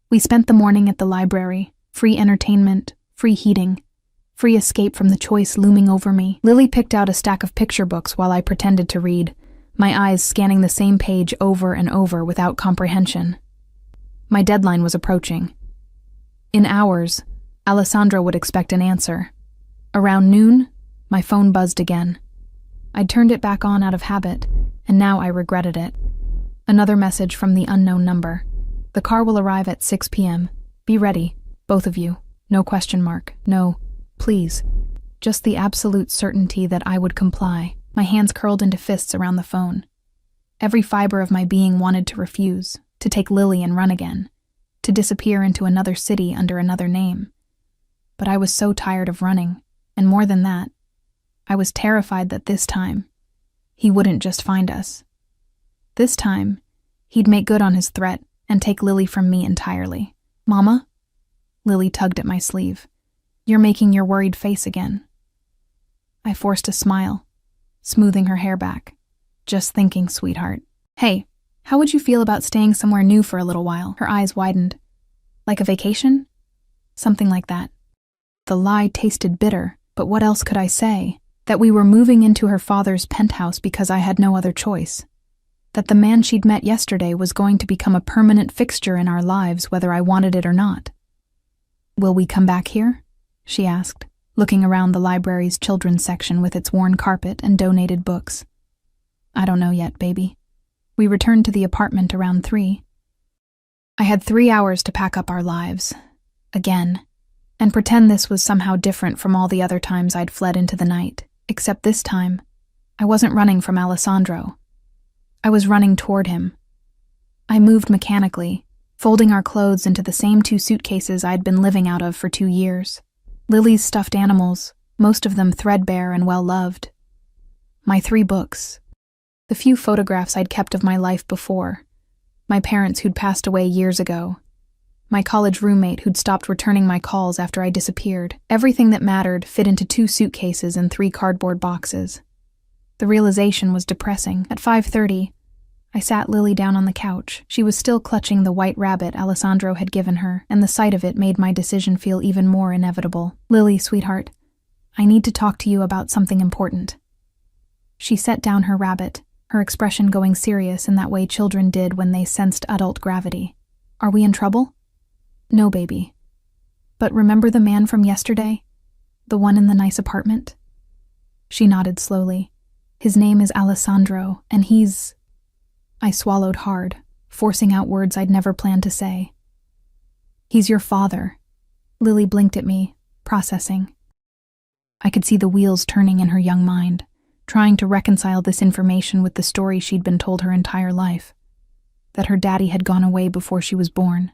We spent the morning at the library, free entertainment, free heating, free escape from the choice looming over me. Lily picked out a stack of picture books while I pretended to read, my eyes scanning the same page over and over without comprehension. My deadline was approaching. In hours, Alessandro would expect an answer. Around noon, my phone buzzed again. I'd turned it back on out of habit, and now I regretted it. Another message from the unknown number. "The car will arrive at 6 p.m. Be ready, both of you. No question mark. No, please." Just the absolute certainty that I would comply. My hands curled into fists around the phone. Every fiber of my being wanted to refuse, to take Lily and run again, to disappear into another city under another name. But I was so tired of running, and more than that, I was terrified that this time, he wouldn't just find us. This time, he'd make good on his threat and take Lily from me entirely. "Mama?" Lily tugged at my sleeve. "You're making your worried face again." I forced a smile. smoothing her hair back. Just thinking, sweetheart. Hey, how would you feel about staying somewhere new for a little while? Her eyes widened. Like a vacation? Something like that. The lie tasted bitter, but what else could I say? That we were moving into her father's penthouse because I had no other choice. That the man she'd met yesterday was going to become a permanent fixture in our lives whether I wanted it or not. Will we come back here? She asked, looking around the library's children's section with its worn carpet and donated books. I don't know yet, baby. We returned to the apartment around 3. I had 3 hours to pack up our lives. Again. And pretend this was somehow different from all the other times I'd fled into the night. Except this time, I wasn't running from Alessandro. I was running toward him. I moved mechanically, folding our clothes into the same 2 suitcases I'd been living out of for 2 years. Lily's stuffed animals, most of them threadbare and well-loved. My 3 books. The few photographs I'd kept of my life before. My parents who'd passed away years ago. My college roommate who'd stopped returning my calls after I disappeared. Everything that mattered fit into 2 suitcases and 3 cardboard boxes. The realization was depressing. At 5:30, I sat Lily down on the couch. She was still clutching the white rabbit Alessandro had given her, and the sight of it made my decision feel even more inevitable. Lily, sweetheart, I need to talk to you about something important. She set down her rabbit, her expression going serious in that way children did when they sensed adult gravity. Are we in trouble? No, baby. But remember the man from yesterday? The one in the nice apartment? She nodded slowly. His name is Alessandro, and he's... I swallowed hard, forcing out words I'd never planned to say. He's your father. Lily blinked at me, processing. I could see the wheels turning in her young mind, trying to reconcile this information with the story she'd been told her entire life. That her daddy had gone away before she was born.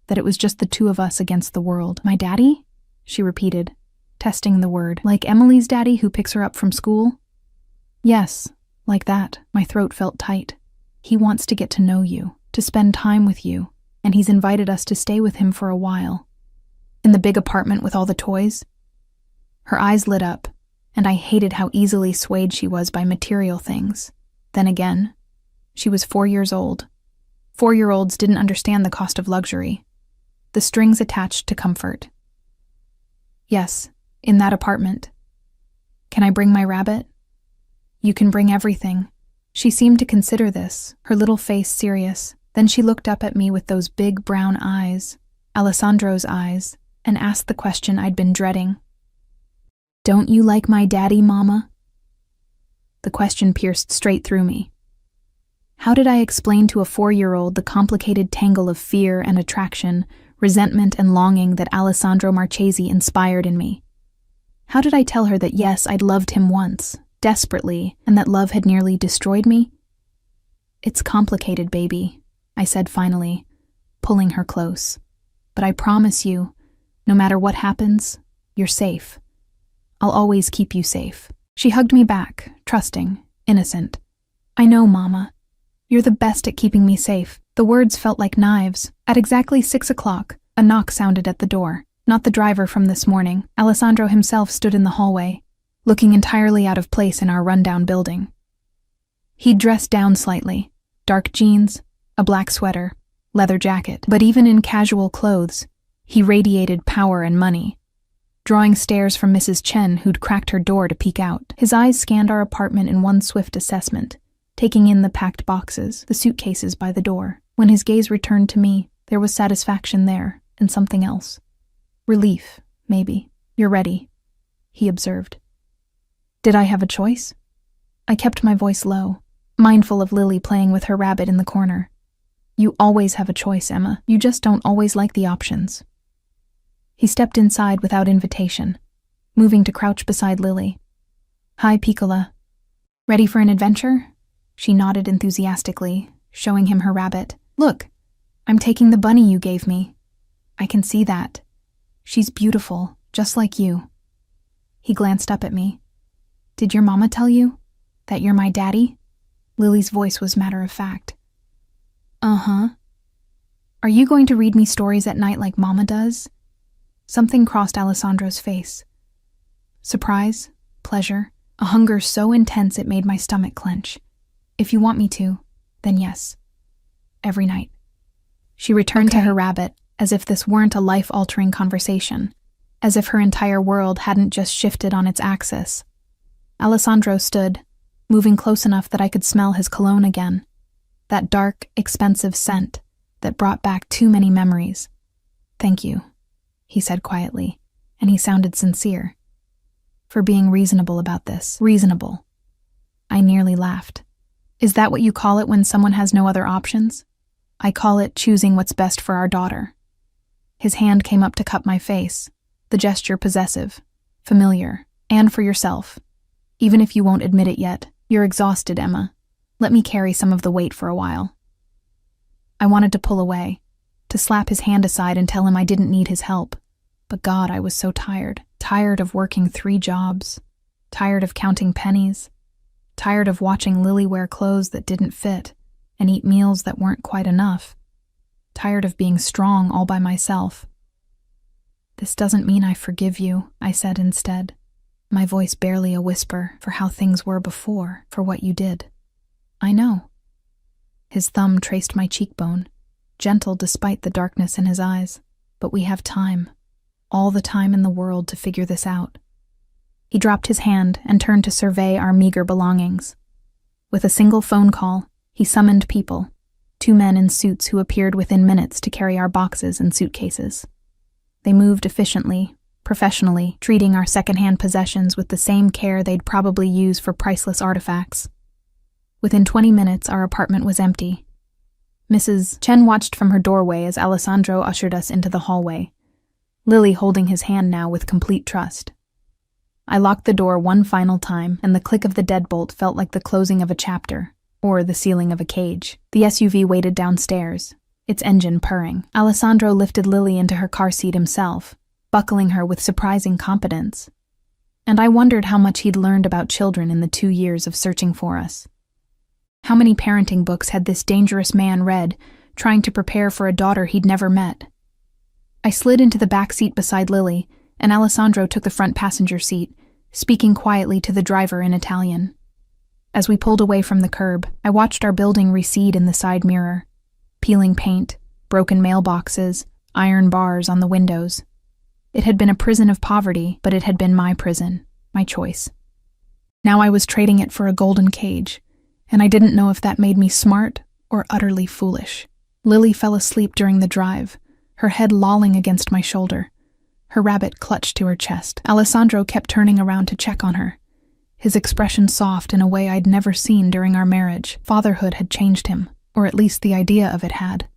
That it was just the 2 of us against the world. My daddy? She repeated, testing the word. Like Emily's daddy who picks her up from school? Yes, like that. My throat felt tight. He wants to get to know you, to spend time with you, and he's invited us to stay with him for a while. In the big apartment with all the toys? Her eyes lit up, and I hated how easily swayed she was by material things. Then again, she was 4 years old. 4-year-olds didn't understand the cost of luxury. The strings attached to comfort. Yes, in that apartment. Can I bring my rabbit? You can bring everything. She seemed to consider this, her little face serious. Then she looked up at me with those big brown eyes, Alessandro's eyes, and asked the question I'd been dreading. Don't you like my daddy, Mama? The question pierced straight through me. How did I explain to a 4-year-old the complicated tangle of fear and attraction, resentment and longing that Alessandro Marchesi inspired in me? How did I tell her that yes, I'd loved him once, desperately, and that love had nearly destroyed me? It's complicated, baby, I said finally, pulling her close. But I promise you, no matter what happens, you're safe. I'll always keep you safe. She hugged me back, trusting, innocent. I know, Mama. You're the best at keeping me safe. The words felt like knives. At exactly 6 o'clock, a knock sounded at the door. Not the driver from this morning. Alessandro himself stood in the hallway, looking entirely out of place in our rundown building. He'd dressed down slightly. Dark jeans, a black sweater, leather jacket. But even in casual clothes, he radiated power and money. Drawing stares from Mrs. Chen, who'd cracked her door to peek out. His eyes scanned our apartment in one swift assessment, taking in the packed boxes, the suitcases by the door. When his gaze returned to me, there was satisfaction there, and something else. Relief, maybe. You're ready, he observed. Did I have a choice? I kept my voice low, mindful of Lily playing with her rabbit in the corner. You always have a choice, Emma. You just don't always like the options. He stepped inside without invitation, moving to crouch beside Lily. Hi, Piccola. Ready for an adventure? She nodded enthusiastically, showing him her rabbit. Look, I'm taking the bunny you gave me. I can see that. She's beautiful, just like you. He glanced up at me. Did your mama tell you that you're my daddy? Lily's voice was matter of fact. Uh-huh. Are you going to read me stories at night like Mama does? Something crossed Alessandro's face. Surprise, pleasure, a hunger so intense it made my stomach clench. If you want me to, then yes. Every night. She returned to her rabbit, as if this weren't a life-altering conversation, as if her entire world hadn't just shifted on its axis. Alessandro stood, moving close enough that I could smell his cologne again, that dark, expensive scent that brought back too many memories. "Thank you," he said quietly, and he sounded sincere. "For being reasonable about this." Reasonable. I nearly laughed. "Is that what you call it when someone has no other options?" "I call it choosing what's best for our daughter." His hand came up to cup my face, the gesture possessive, familiar, and for yourself. "Even if you won't admit it yet, you're exhausted, Emma. Let me carry some of the weight for a while." I wanted to pull away, to slap his hand aside and tell him I didn't need his help. But God, I was so tired. Tired of working 3 jobs. Tired of counting pennies. Tired of watching Lily wear clothes that didn't fit and eat meals that weren't quite enough. Tired of being strong all by myself. "This doesn't mean I forgive you," I said instead, my voice barely a whisper, "for how things were before, for what you did. I know." His thumb traced my cheekbone, gentle despite the darkness in his eyes. "But we have time, all the time in the world to figure this out." He dropped his hand and turned to survey our meager belongings. With a single phone call, he summoned people, 2 men in suits who appeared within minutes to carry our boxes and suitcases. They moved efficiently, professionally, treating our secondhand possessions with the same care they'd probably use for priceless artifacts. Within 20 minutes, our apartment was empty. Mrs. Chen watched from her doorway as Alessandro ushered us into the hallway, Lily holding his hand now with complete trust. I locked the door one final time, and the click of the deadbolt felt like the closing of a chapter, or the sealing of a cage. The SUV waited downstairs, its engine purring. Alessandro lifted Lily into her car seat himself, buckling her with surprising competence. And I wondered how much he'd learned about children in the 2 years of searching for us. How many parenting books had this dangerous man read, trying to prepare for a daughter he'd never met? I slid into the back seat beside Lily, and Alessandro took the front passenger seat, speaking quietly to the driver in Italian. As we pulled away from the curb, I watched our building recede in the side mirror. Peeling paint, broken mailboxes, iron bars on the windows. It had been a prison of poverty, but it had been my prison, my choice. Now I was trading it for a golden cage, and I didn't know if that made me smart or utterly foolish. Lily fell asleep during the drive, her head lolling against my shoulder, her rabbit clutched to her chest. Alessandro kept turning around to check on her, his expression soft in a way I'd never seen during our marriage. Fatherhood had changed him, or at least the idea of it had.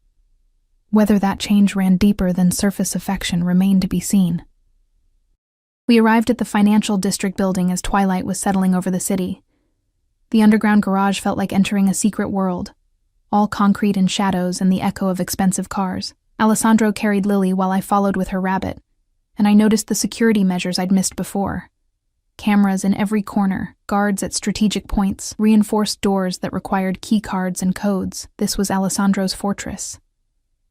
Whether that change ran deeper than surface affection remained to be seen. We arrived at the financial district building as twilight was settling over the city. The underground garage felt like entering a secret world, all concrete and shadows and the echo of expensive cars. Alessandro carried Lily while I followed with her rabbit, and I noticed the security measures I'd missed before. Cameras in every corner, guards at strategic points, reinforced doors that required key cards and codes. This was Alessandro's fortress,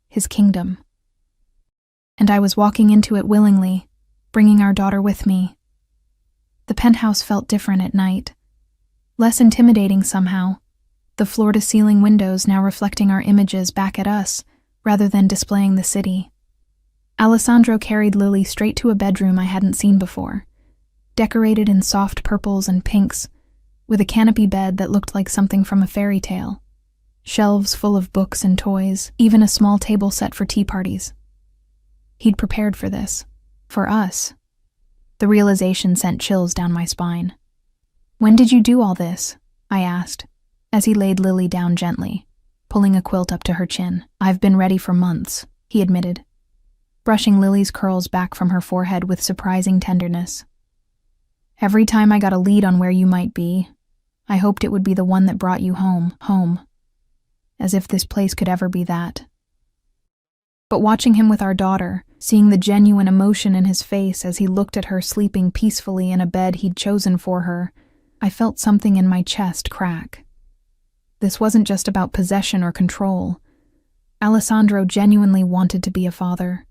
his kingdom. And I was walking into it willingly, bringing our daughter with me. The penthouse felt different at night, less intimidating somehow, the floor-to-ceiling windows now reflecting our images back at us, rather than displaying the city. Alessandro carried Lily straight to a bedroom I hadn't seen before, decorated in soft purples and pinks, with a canopy bed that looked like something from a fairy tale, shelves full of books and toys, even a small table set for tea parties. He'd prepared for this, for us. The realization sent chills down my spine. "When did you do all this?" I asked, as he laid Lily down gently, pulling a quilt up to her chin. "I've been ready for months," he admitted, brushing Lily's curls back from her forehead with surprising tenderness. "Every time I got a lead on where you might be, I hoped it would be the one that brought you home. As if this place could ever be that." But watching him with our daughter, seeing the genuine emotion in his face as he looked at her sleeping peacefully in a bed he'd chosen for her, I felt something in my chest crack. This wasn't just about possession or control. Alessandro genuinely wanted to be a father,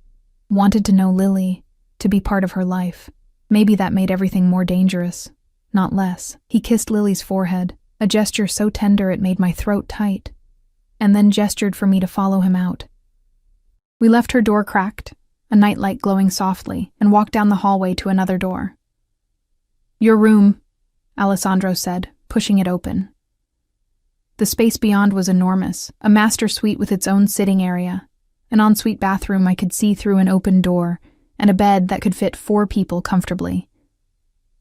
wanted to know Lily, to be part of her life. Maybe that made everything more dangerous. not less. He kissed Lily's forehead, a gesture so tender it made my throat tight, and then gestured for me to follow him out. We left her door cracked, a nightlight glowing softly, and walked down the hallway to another door. "Your room," Alessandro said, pushing it open. The space beyond was enormous, a master suite with its own sitting area, an ensuite bathroom I could see through an open door, and a bed that could fit 4 people comfortably.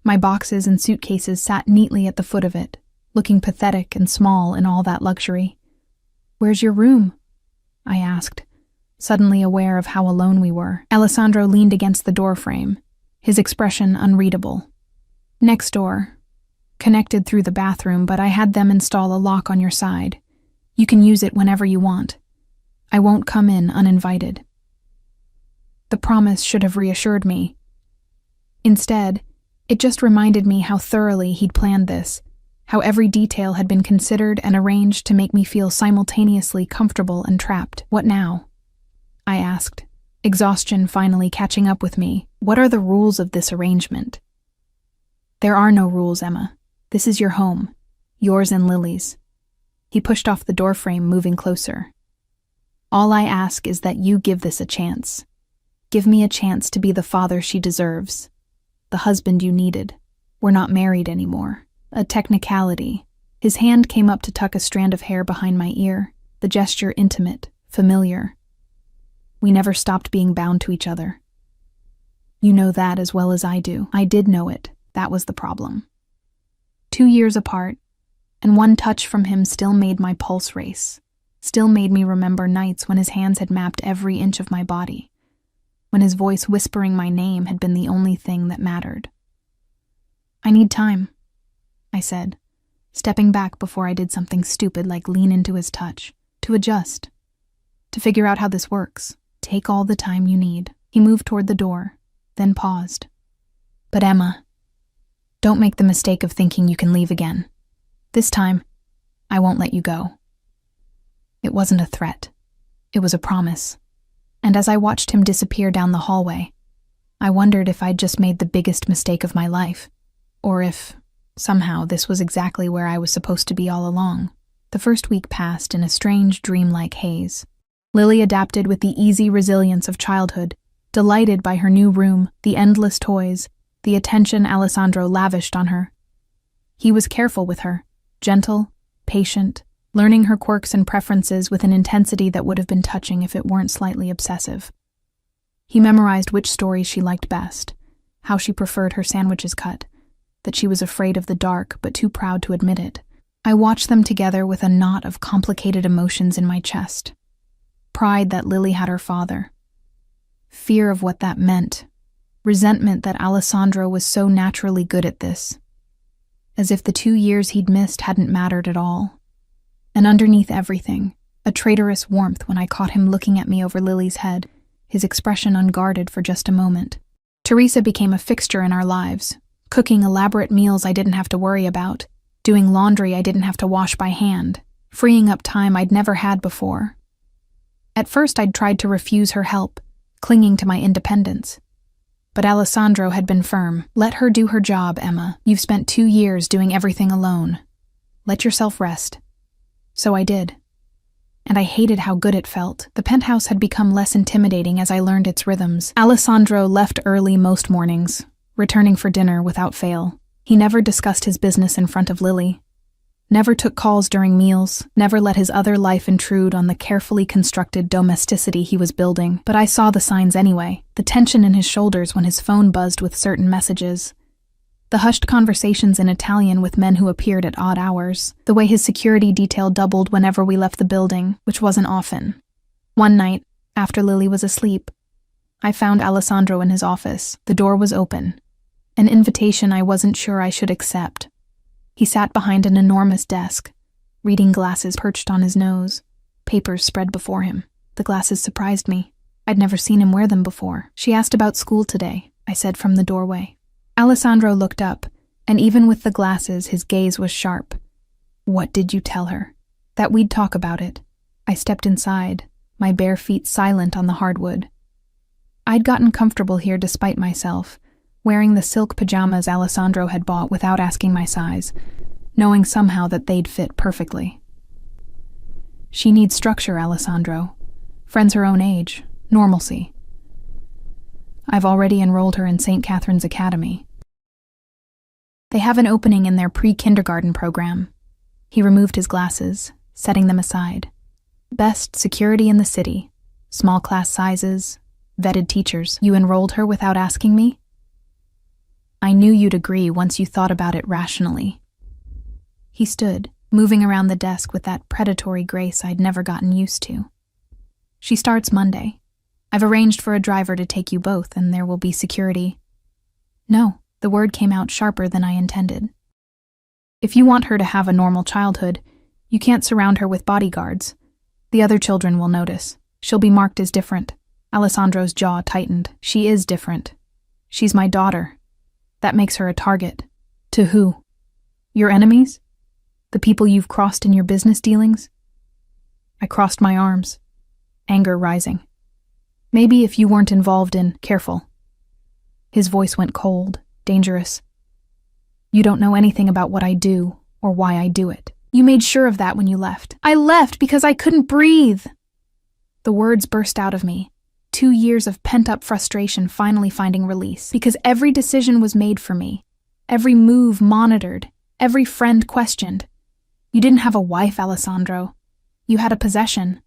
My boxes and suitcases sat neatly at the foot of it, looking pathetic and small in all that luxury. "Where's your room?" I asked, suddenly aware of how alone we were. Alessandro leaned against the doorframe, his expression unreadable. "Next door. Connected through the bathroom, but I had them install a lock on your side. You can use it whenever you want. I won't come in uninvited." The promise should have reassured me. Instead, it just reminded me how thoroughly he'd planned this, how every detail had been considered and arranged to make me feel simultaneously comfortable and trapped. "What now?" I asked, exhaustion finally catching up with me. "What are the rules of this arrangement?" "There are no rules, Emma. This is your home, yours and Lily's." He pushed off the doorframe, moving closer. "All I ask is that you give this a chance. Give me a chance to be the father she deserves, the husband you needed. We're not married anymore." A technicality. His hand came up to tuck a strand of hair behind my ear, the gesture intimate, familiar. We never stopped being bound to each other. You know that as well as I do. I did know it. That was the problem. 2 years apart, and one touch from him still made my pulse race, still made me remember nights when his hands had mapped every inch of my body, when his voice whispering my name had been the only thing that mattered. "I need time," I said, stepping back before I did something stupid like lean into his touch, to adjust, to figure out how this works. "Take all the time you need." He moved toward the door, then paused. "But Emma, don't make the mistake of thinking you can leave again. This time, I won't let you go." It wasn't a threat. It was a promise. And as I watched him disappear down the hallway, I wondered if I'd just made the biggest mistake of my life, or if, somehow, this was exactly where I was supposed to be all along. The first week passed in a strange, dreamlike haze. Lily adapted with the easy resilience of childhood, delighted by her new room, the endless toys, the attention Alessandro lavished on her. He was careful with her, gentle, patient, learning her quirks and preferences with an intensity that would have been touching if it weren't slightly obsessive. He memorized which stories she liked best, how she preferred her sandwiches cut, that she was afraid of the dark but too proud to admit it. I watched them together with a knot of complicated emotions in my chest. Pride that Lily had her father. Fear of what that meant. Resentment that Alessandro was so naturally good at this. As if the 2 years he'd missed hadn't mattered at all. And underneath everything, a traitorous warmth when I caught him looking at me over Lily's head, his expression unguarded for just a moment. Teresa became a fixture in our lives, cooking elaborate meals I didn't have to worry about, doing laundry I didn't have to wash by hand, freeing up time I'd never had before. At first I'd tried to refuse her help, clinging to my independence. But Alessandro had been firm. "Let her do her job, Emma. You've spent 2 years doing everything alone. Let yourself rest." So I did. And I hated how good it felt. The penthouse had become less intimidating as I learned its rhythms. Alessandro left early most mornings, returning for dinner without fail. He never discussed his business in front of Lily. Never took calls during meals, never let his other life intrude on the carefully constructed domesticity he was building. But I saw the signs anyway, the tension in his shoulders when his phone buzzed with certain messages, the hushed conversations in Italian with men who appeared at odd hours, the way his security detail doubled whenever we left the building, which wasn't often. One night, after Lily was asleep, I found Alessandro in his office. The door was open, an invitation I wasn't sure I should accept. He sat behind an enormous desk, reading glasses perched on his nose, papers spread before him. The glasses surprised me. I'd never seen him wear them before. "She asked about school today," I said from the doorway. Alessandro looked up, and even with the glasses, his gaze was sharp. "What did you tell her?" "That we'd talk about it." I stepped inside, my bare feet silent on the hardwood. I'd gotten comfortable here despite myself, wearing the silk pajamas Alessandro had bought without asking my size, knowing somehow that they'd fit perfectly. She needs structure, Alessandro. Friends her own age, normalcy. I've already enrolled her in St. Catherine's Academy. They have an opening in their pre-kindergarten program. He removed his glasses, setting them aside. Best security in the city, small class sizes, vetted teachers. You enrolled her without asking me? I knew you'd agree once you thought about it rationally. He stood, moving around the desk with that predatory grace I'd never gotten used to. She starts Monday. I've arranged for a driver to take you both, and there will be security. No, the word came out sharper than I intended. If you want her to have a normal childhood, you can't surround her with bodyguards. The other children will notice. She'll be marked as different. Alessandro's jaw tightened. She is different. She's my daughter. That makes her a target. To who? Your enemies? The people you've crossed in your business dealings? I crossed my arms, anger rising. Maybe if you weren't involved in, careful. His voice went cold, dangerous. You don't know anything about what I do or why I do it. You made sure of that when you left. I left because I couldn't breathe. The words burst out of me. 2 years of pent-up frustration finally finding release. Because every decision was made for me. Every move monitored. Every friend questioned. You didn't have a wife, Alessandro. You had a possession.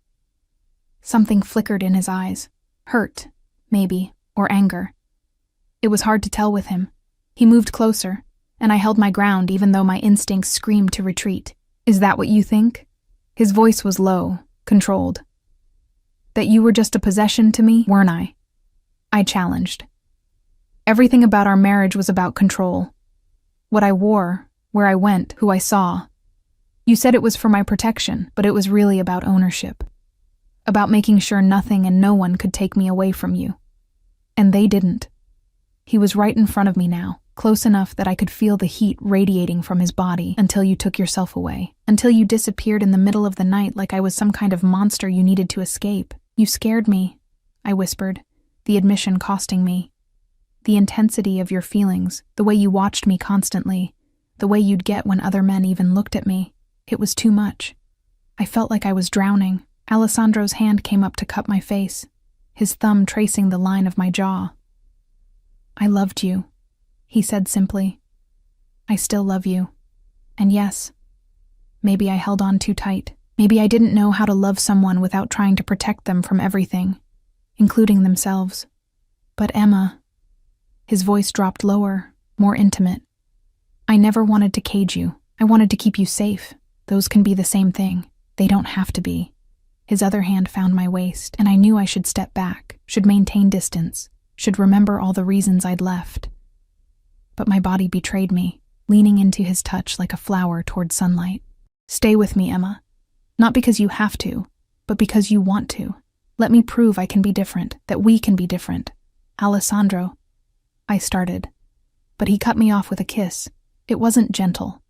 Something flickered in his eyes. Hurt, maybe, or anger. It was hard to tell with him. He moved closer, and I held my ground even though my instincts screamed to retreat. Is that what you think? His voice was low, controlled. That you were just a possession to me, weren't I? I challenged. Everything about our marriage was about control. What I wore, where I went, who I saw. You said it was for my protection, but it was really about ownership. About making sure nothing and no one could take me away from you. And they didn't. He was right in front of me now, close enough that I could feel the heat radiating from his body until you took yourself away, until you disappeared in the middle of the night like I was some kind of monster you needed to escape. You scared me, I whispered, the admission costing me. The intensity of your feelings, the way you watched me constantly, the way you'd get when other men even looked at me. It was too much. I felt like I was drowning. Alessandro's hand came up to cup my face, his thumb tracing the line of my jaw. I loved you, he said simply. I still love you. And yes, maybe I held on too tight. Maybe I didn't know how to love someone without trying to protect them from everything, including themselves. But Emma, his voice dropped lower, more intimate. I never wanted to cage you. I wanted to keep you safe. Those can be the same thing. They don't have to be. His other hand found my waist, and I knew I should step back, should maintain distance, should remember all the reasons I'd left. But my body betrayed me, leaning into his touch like a flower toward sunlight. Stay with me, Emma. Not because you have to, but because you want to. Let me prove I can be different, that we can be different. Alessandro, I started, but he cut me off with a kiss. It wasn't gentle.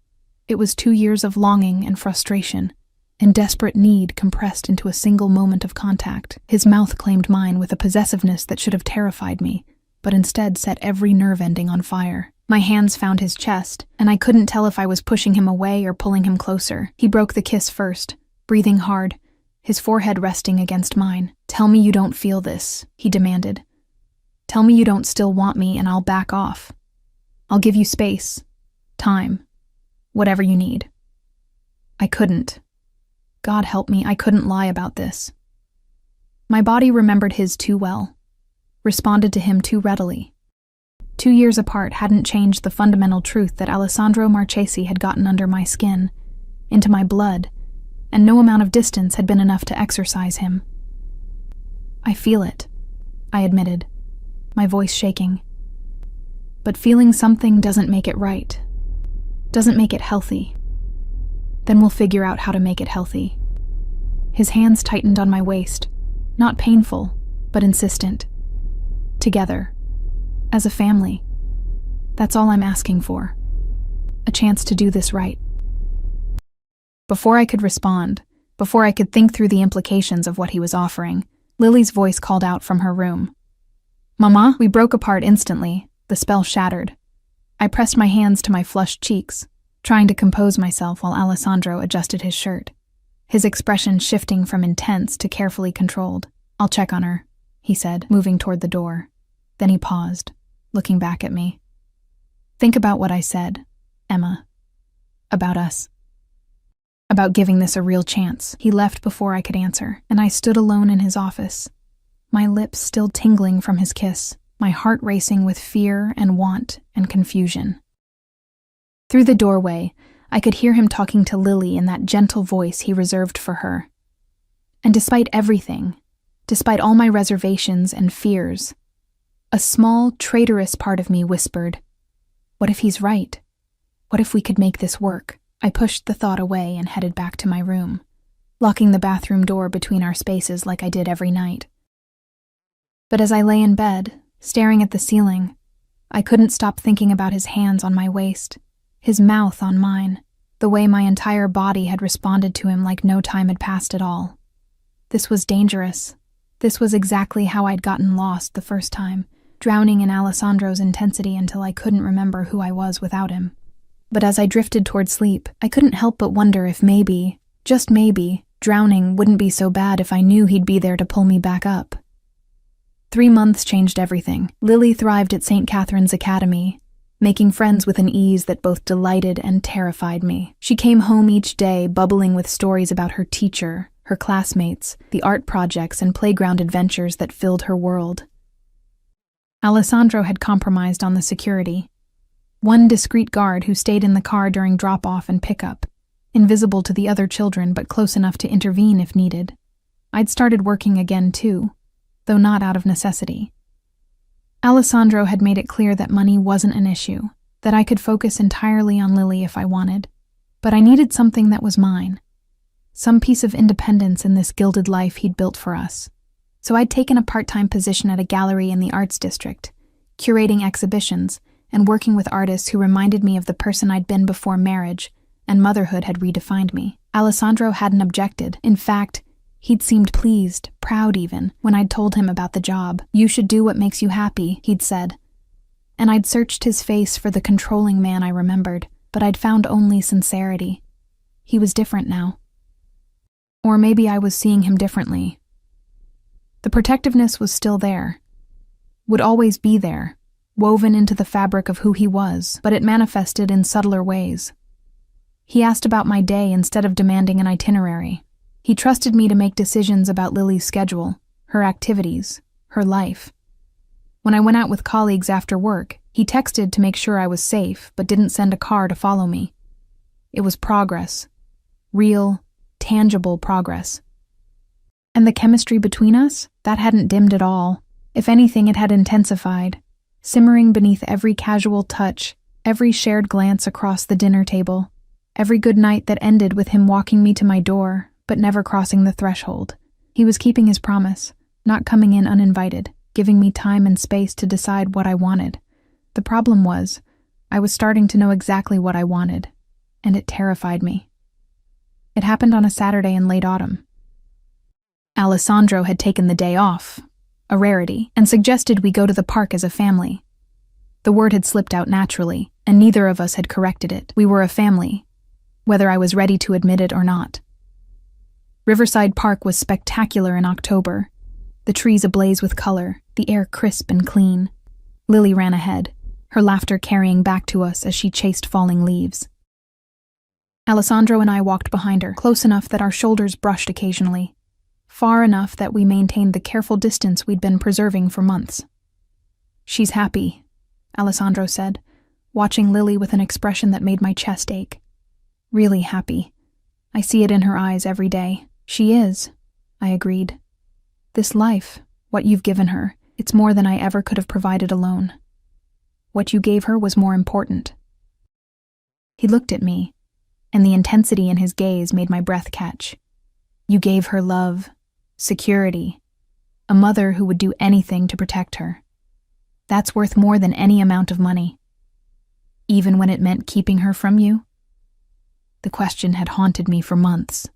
It was 2 years of longing and frustration, and desperate need compressed into a single moment of contact. His mouth claimed mine with a possessiveness that should have terrified me, but instead set every nerve ending on fire. My hands found his chest, and I couldn't tell if I was pushing him away or pulling him closer. He broke the kiss first, breathing hard, his forehead resting against mine. Tell me you don't feel this, he demanded. Tell me you don't still want me and I'll back off. I'll give you space, time, whatever you need. I couldn't. God help me, I couldn't lie about this. My body remembered his too well, responded to him too readily. 2 years apart hadn't changed the fundamental truth that Alessandro Marchesi had gotten under my skin, into my blood, and no amount of distance had been enough to exorcise him. I feel it, I admitted, my voice shaking. But feeling something doesn't make it right, doesn't make it healthy. Then we'll figure out how to make it healthy. His hands tightened on my waist, not painful, but insistent. Together, as a family. That's all I'm asking for. A chance to do this right. Before I could respond, before I could think through the implications of what he was offering, Lily's voice called out from her room. Mama, we broke apart instantly, the spell shattered. I pressed my hands to my flushed cheeks, trying to compose myself while Alessandro adjusted his shirt, his expression shifting from intense to carefully controlled. "I'll check on her," he said, moving toward the door. Then he paused, looking back at me. "Think about what I said, Emma. About us. About giving this a real chance." He left before I could answer, and I stood alone in his office, my lips still tingling from his kiss, my heart racing with fear and want and confusion. Through the doorway, I could hear him talking to Lily in that gentle voice he reserved for her. And despite everything, despite all my reservations and fears, a small, traitorous part of me whispered, "What if he's right? What if we could make this work?" I pushed the thought away and headed back to my room, locking the bathroom door between our spaces like I did every night. But as I lay in bed, staring at the ceiling, I couldn't stop thinking about his hands on my waist, his mouth on mine, the way my entire body had responded to him like no time had passed at all. This was dangerous. This was exactly how I'd gotten lost the first time, drowning in Alessandro's intensity until I couldn't remember who I was without him. But as I drifted toward sleep, I couldn't help but wonder if maybe, just maybe, drowning wouldn't be so bad if I knew he'd be there to pull me back up. 3 months changed everything. Lily thrived at St. Catherine's Academy, making friends with an ease that both delighted and terrified me. She came home each day bubbling with stories about her teacher, her classmates, the art projects and playground adventures that filled her world. Alessandro had compromised on the security. One discreet guard who stayed in the car during drop-off and pickup, invisible to the other children but close enough to intervene if needed. I'd started working again too, though not out of necessity. Alessandro had made it clear that money wasn't an issue, that I could focus entirely on Lily if I wanted, but I needed something that was mine, some piece of independence in this gilded life he'd built for us. So I'd taken a part-time position at a gallery in the arts district, curating exhibitions and working with artists who reminded me of the person I'd been before marriage, and motherhood had redefined me. Alessandro hadn't objected. In fact, he'd seemed pleased, proud even, when I'd told him about the job. "You should do what makes you happy," he'd said. And I'd searched his face for the controlling man I remembered, but I'd found only sincerity. He was different now. Or maybe I was seeing him differently. The protectiveness was still there, would always be there, woven into the fabric of who he was, but it manifested in subtler ways. He asked about my day instead of demanding an itinerary. He trusted me to make decisions about Lily's schedule, her activities, her life. When I went out with colleagues after work, he texted to make sure I was safe, but didn't send a car to follow me. It was progress. Real, tangible progress. And the chemistry between us? That hadn't dimmed at all. If anything, it had intensified, simmering beneath every casual touch, every shared glance across the dinner table, every good night that ended with him walking me to my door, but never crossing the threshold. He was keeping his promise, not coming in uninvited, giving me time and space to decide what I wanted. The problem was, I was starting to know exactly what I wanted, and it terrified me. It happened on a Saturday in late autumn. Alessandro had taken the day off, a rarity, and suggested we go to the park as a family. The word had slipped out naturally, and neither of us had corrected it. We were a family, whether I was ready to admit it or not. Riverside Park was spectacular in October, the trees ablaze with color, the air crisp and clean. Lily ran ahead, her laughter carrying back to us as she chased falling leaves. Alessandro and I walked behind her, close enough that our shoulders brushed occasionally, far enough that we maintained the careful distance we'd been preserving for months. "She's happy," Alessandro said, watching Lily with an expression that made my chest ache. "Really happy. I see it in her eyes every day." "She is," I agreed. "This life, what you've given her, it's more than I ever could have provided alone. What you gave her was more important." He looked at me, and the intensity in his gaze made my breath catch. "You gave her love, security, a mother who would do anything to protect her. That's worth more than any amount of money. Even when it meant keeping her from you?" The question had haunted me for months.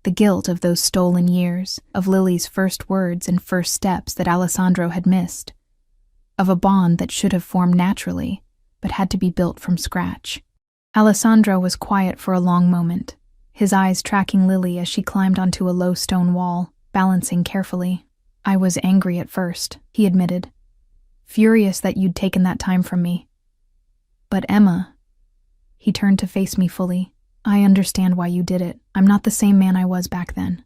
The guilt of those stolen years, of Lily's first words and first steps that Alessandro had missed. of a bond that should have formed naturally, but had to be built from scratch. Alessandro was quiet for a long moment, his eyes tracking Lily as she climbed onto a low stone wall, balancing carefully. "I was angry at first," he admitted. "Furious that you'd taken that time from me. But Emma," he turned to face me fully, "I understand why you did it. I'm not the same man I was back then.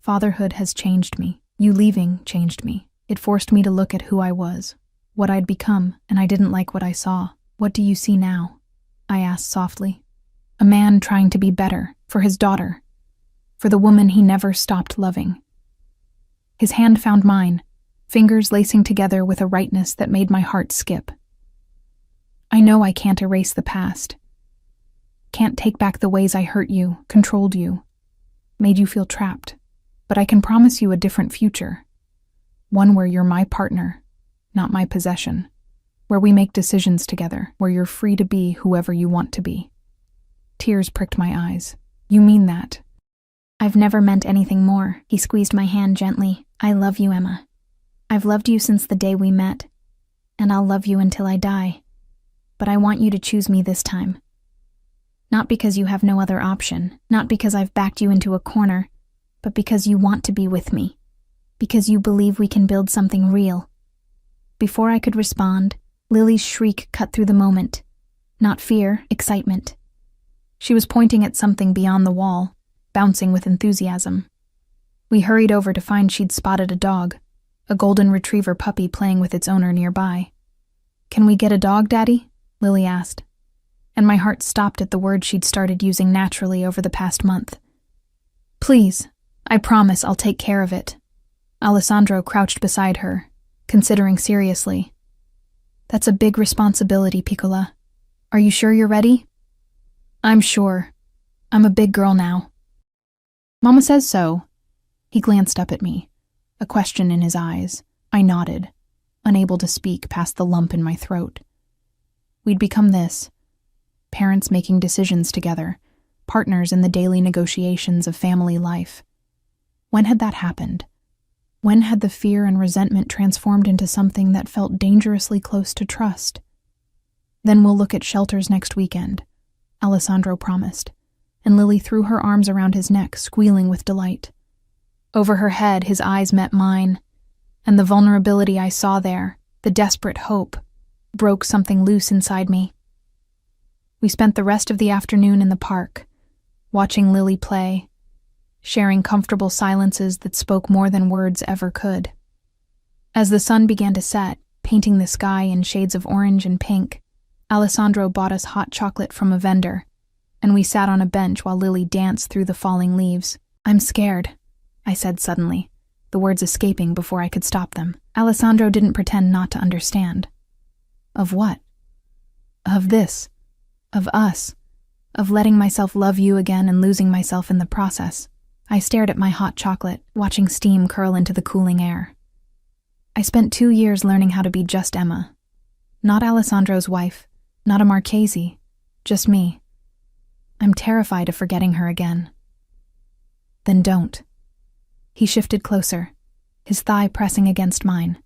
Fatherhood has changed me. You leaving changed me. It forced me to look at who I was, what I'd become, and I didn't like what I saw. What do you see now?" I asked softly. "A man trying to be better, for his daughter, for the woman he never stopped loving." His hand found mine, fingers lacing together with a rightness that made my heart skip. "I know I can't erase the past. Can't take back the ways I hurt you, controlled you, made you feel trapped. But I can promise you a different future. One where you're my partner, not my possession. Where we make decisions together, where you're free to be whoever you want to be." Tears pricked my eyes. "You mean that?" "I've never meant anything more." He squeezed my hand gently. "I love you, Emma. I've loved you since the day we met, and I'll love you until I die. But I want you to choose me this time. Not because you have no other option, not because I've backed you into a corner, but because you want to be with me, because you believe we can build something real." Before I could respond, Lily's shriek cut through the moment. Not fear, excitement. She was pointing at something beyond the wall, bouncing with enthusiasm. We hurried over to find she'd spotted a dog, a golden retriever puppy playing with its owner nearby. "Can we get a dog, Daddy?" Lily asked, and my heart stopped at the word she'd started using naturally over the past month. "Please, I promise I'll take care of it." Alessandro crouched beside her, considering seriously. "That's a big responsibility, Piccola. Are you sure you're ready?" "I'm sure. I'm a big girl now." "Mama says so." He glanced up at me, a question in his eyes. I nodded, unable to speak past the lump in my throat. We'd become this, parents making decisions together, partners in the daily negotiations of family life. When had that happened? When had the fear and resentment transformed into something that felt dangerously close to trust? "Then we'll look at shelters next weekend," Alessandro promised, and Lily threw her arms around his neck, squealing with delight. Over her head, his eyes met mine, and the vulnerability I saw there, the desperate hope, broke something loose inside me. We spent the rest of the afternoon in the park, watching Lily play, sharing comfortable silences that spoke more than words ever could. As the sun began to set, painting the sky in shades of orange and pink, Alessandro bought us hot chocolate from a vendor, and we sat on a bench while Lily danced through the falling leaves. "I'm scared," I said suddenly, the words escaping before I could stop them. Alessandro didn't pretend not to understand. "Of what?" "Of this. Of us. Of letting myself love you again and losing myself in the process." I stared at my hot chocolate, watching steam curl into the cooling air. I spent 2 years learning how to be just Emma. Not Alessandro's wife, not a Marchese, just me. I'm terrified of forgetting her again. "Then don't." He shifted closer, his thigh pressing against mine.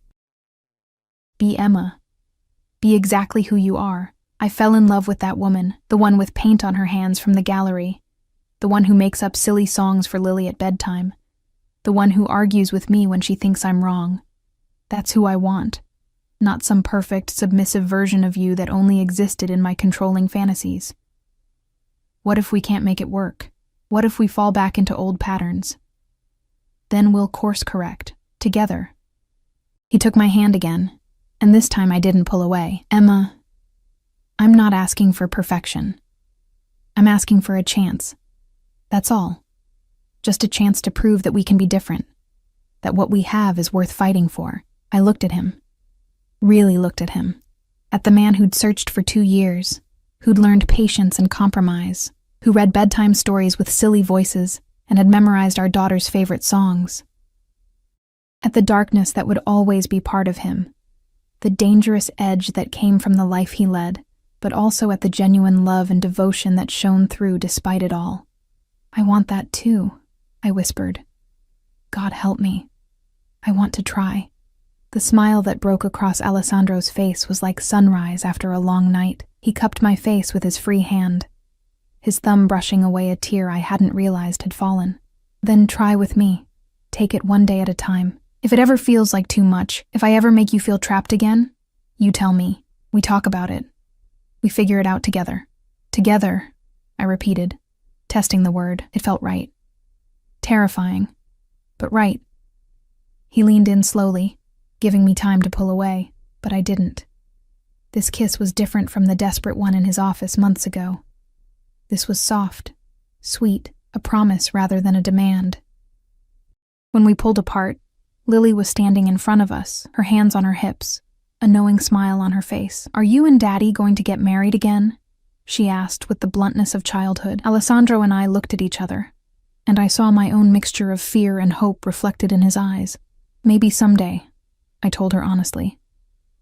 "Be Emma. Be exactly who you are. I fell in love with that woman, the one with paint on her hands from the gallery, the one who makes up silly songs for Lily at bedtime, the one who argues with me when she thinks I'm wrong. That's who I want, not some perfect, submissive version of you that only existed in my controlling fantasies. What if we can't make it work? What if we fall back into old patterns? Then we'll course correct, together." He took my hand again, and this time I didn't pull away. "Emma, I'm not asking for perfection. I'm asking for a chance. That's all. Just a chance to prove that we can be different, that what we have is worth fighting for." I looked at him, really looked at him, at the man who'd searched for 2 years, who'd learned patience and compromise, who read bedtime stories with silly voices and had memorized our daughter's favorite songs. At the darkness that would always be part of him, the dangerous edge that came from the life he led, but also at the genuine love and devotion that shone through despite it all. "I want that too," I whispered. "God help me. I want to try." The smile that broke across Alessandro's face was like sunrise after a long night. He cupped my face with his free hand, his thumb brushing away a tear I hadn't realized had fallen. Then try with me. Take it one day at a time. If it ever feels like too much, if I ever make you feel trapped again, you tell me. We talk about it. We figure it out together. Together, I repeated, testing the word. It felt right. Terrifying, but right. He leaned in slowly, giving me time to pull away, but I didn't. This kiss was different from the desperate one in his office months ago. This was soft, sweet, a promise rather than a demand. When we pulled apart, Lily was standing in front of us, her hands on her hips, a knowing smile on her face. "Are you and Daddy going to get married again?" she asked with the bluntness of childhood. Alessandro and I looked at each other, and I saw my own mixture of fear and hope reflected in his eyes. "Maybe someday," I told her honestly,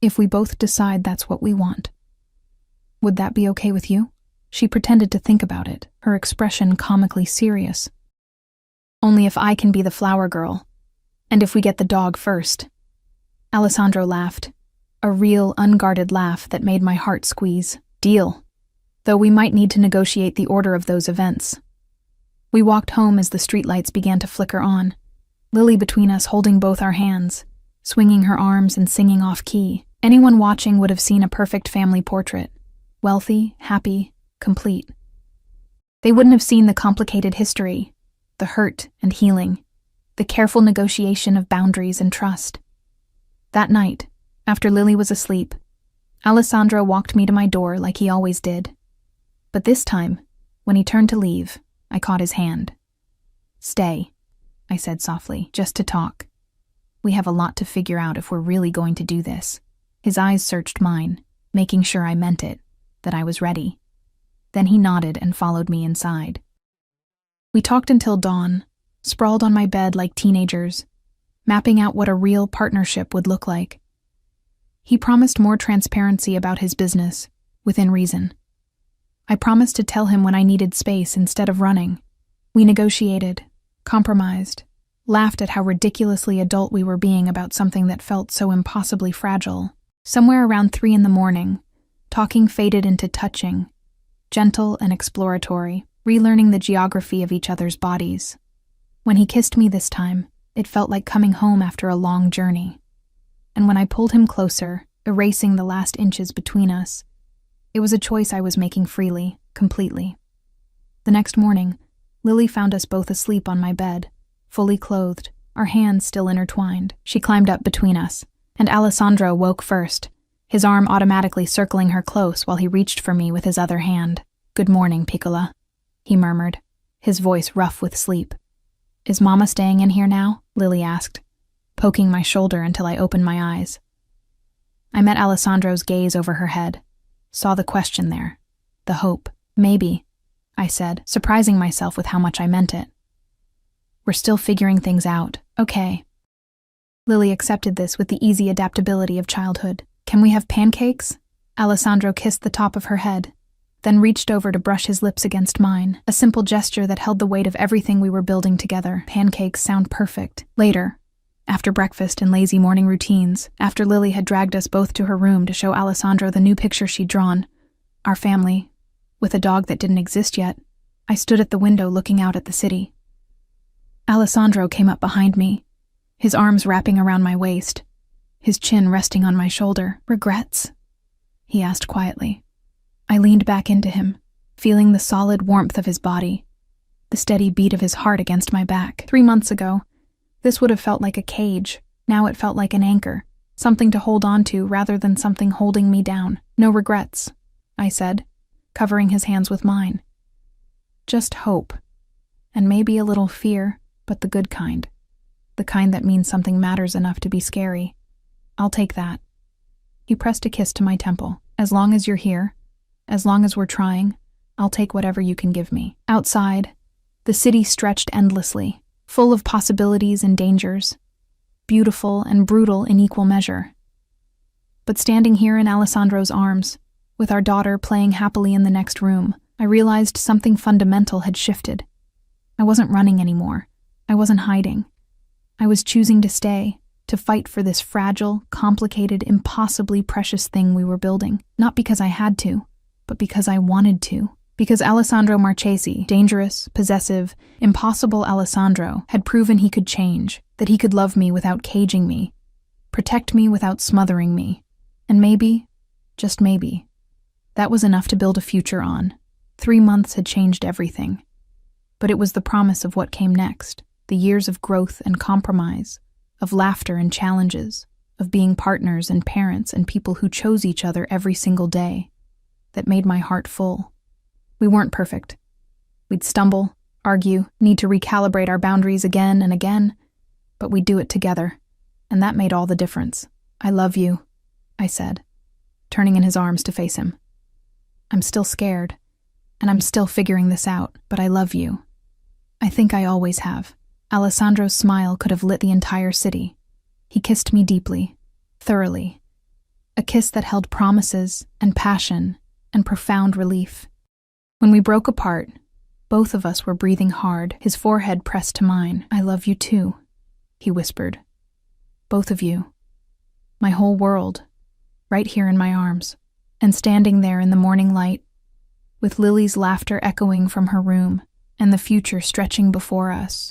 "if we both decide that's what we want." "Would that be okay with you?" She pretended to think about it, her expression comically serious. "Only if I can be the flower girl, and if we get the dog first." Alessandro laughed, a real, unguarded laugh that made my heart squeeze. "Deal. Though we might need to negotiate the order of those events." We walked home as the streetlights began to flicker on, Lily between us holding both our hands, swinging her arms and singing off-key. Anyone watching would have seen a perfect family portrait. Wealthy, happy, complete. They wouldn't have seen the complicated history, the hurt and healing, the careful negotiation of boundaries and trust. That night, after Lily was asleep, Alessandro walked me to my door like he always did. But this time, when he turned to leave, I caught his hand. "Stay," I said softly, "just to talk. We have a lot to figure out if we're really going to do this." His eyes searched mine, making sure I meant it, that I was ready. Then he nodded and followed me inside. We talked until dawn, sprawled on my bed like teenagers, mapping out what a real partnership would look like. He promised more transparency about his business, within reason. I promised to tell him when I needed space instead of running. We negotiated, compromised, laughed at how ridiculously adult we were being about something that felt so impossibly fragile. Somewhere around 3 a.m, talking faded into touching, gentle and exploratory, relearning the geography of each other's bodies. When he kissed me this time, it felt like coming home after a long journey. And when I pulled him closer, erasing the last inches between us, it was a choice I was making freely, completely. The next morning, Lily found us both asleep on my bed, fully clothed, our hands still intertwined. She climbed up between us, and Alessandro woke first, his arm automatically circling her close while he reached for me with his other hand. "Good morning, Piccola," he murmured, his voice rough with sleep. "Is Mama staying in here now?" Lily asked, poking my shoulder until I opened my eyes. I met Alessandro's gaze over her head, saw the question there, the hope. "Maybe," I said, surprising myself with how much I meant it. "We're still figuring things out. Okay." Lily accepted this with the easy adaptability of childhood. "Can we have pancakes?" Alessandro kissed the top of her head, then reached over to brush his lips against mine, a simple gesture that held the weight of everything we were building together. Pancakes sound perfect. Later, after breakfast and lazy morning routines, after Lily had dragged us both to her room to show Alessandro the new picture she'd drawn, our family, with a dog that didn't exist yet, I stood at the window looking out at the city. Alessandro came up behind me, his arms wrapping around my waist, his chin resting on my shoulder. "Regrets?" he asked quietly. I leaned back into him, feeling the solid warmth of his body, the steady beat of his heart against my back. 3 months ago, this would have felt like a cage. Now it felt like an anchor, something to hold on to rather than something holding me down. "No regrets," I said, covering his hands with mine. "Just hope, and maybe a little fear, but the good kind. The kind that means something matters enough to be scary. I'll take that." He pressed a kiss to my temple. "As long as you're here, as long as we're trying, I'll take whatever you can give me." Outside, the city stretched endlessly, full of possibilities and dangers, beautiful and brutal in equal measure. But standing here in Alessandro's arms, with our daughter playing happily in the next room, I realized something fundamental had shifted. I wasn't running anymore. I wasn't hiding. I was choosing to stay, to fight for this fragile, complicated, impossibly precious thing we were building, not because I had to, but because I wanted to. Because Alessandro Marchesi, dangerous, possessive, impossible Alessandro, had proven he could change, that he could love me without caging me, protect me without smothering me. And maybe, just maybe, that was enough to build a future on. 3 months had changed everything. But it was the promise of what came next, the years of growth and compromise, of laughter and challenges, of being partners and parents and people who chose each other every single day, that made my heart full. We weren't perfect. We'd stumble, argue, need to recalibrate our boundaries again and again, but we'd do it together, and that made all the difference. "I love you," I said, turning in his arms to face him. "I'm still scared, and I'm still figuring this out, but I love you. I think I always have." Alessandro's smile could have lit the entire city. He kissed me deeply, thoroughly. A kiss that held promises and passion and profound relief. When we broke apart, both of us were breathing hard, his forehead pressed to mine. "I love you too," he whispered. "Both of you. My whole world, right here in my arms." And standing there in the morning light, with Lily's laughter echoing from her room and the future stretching before us,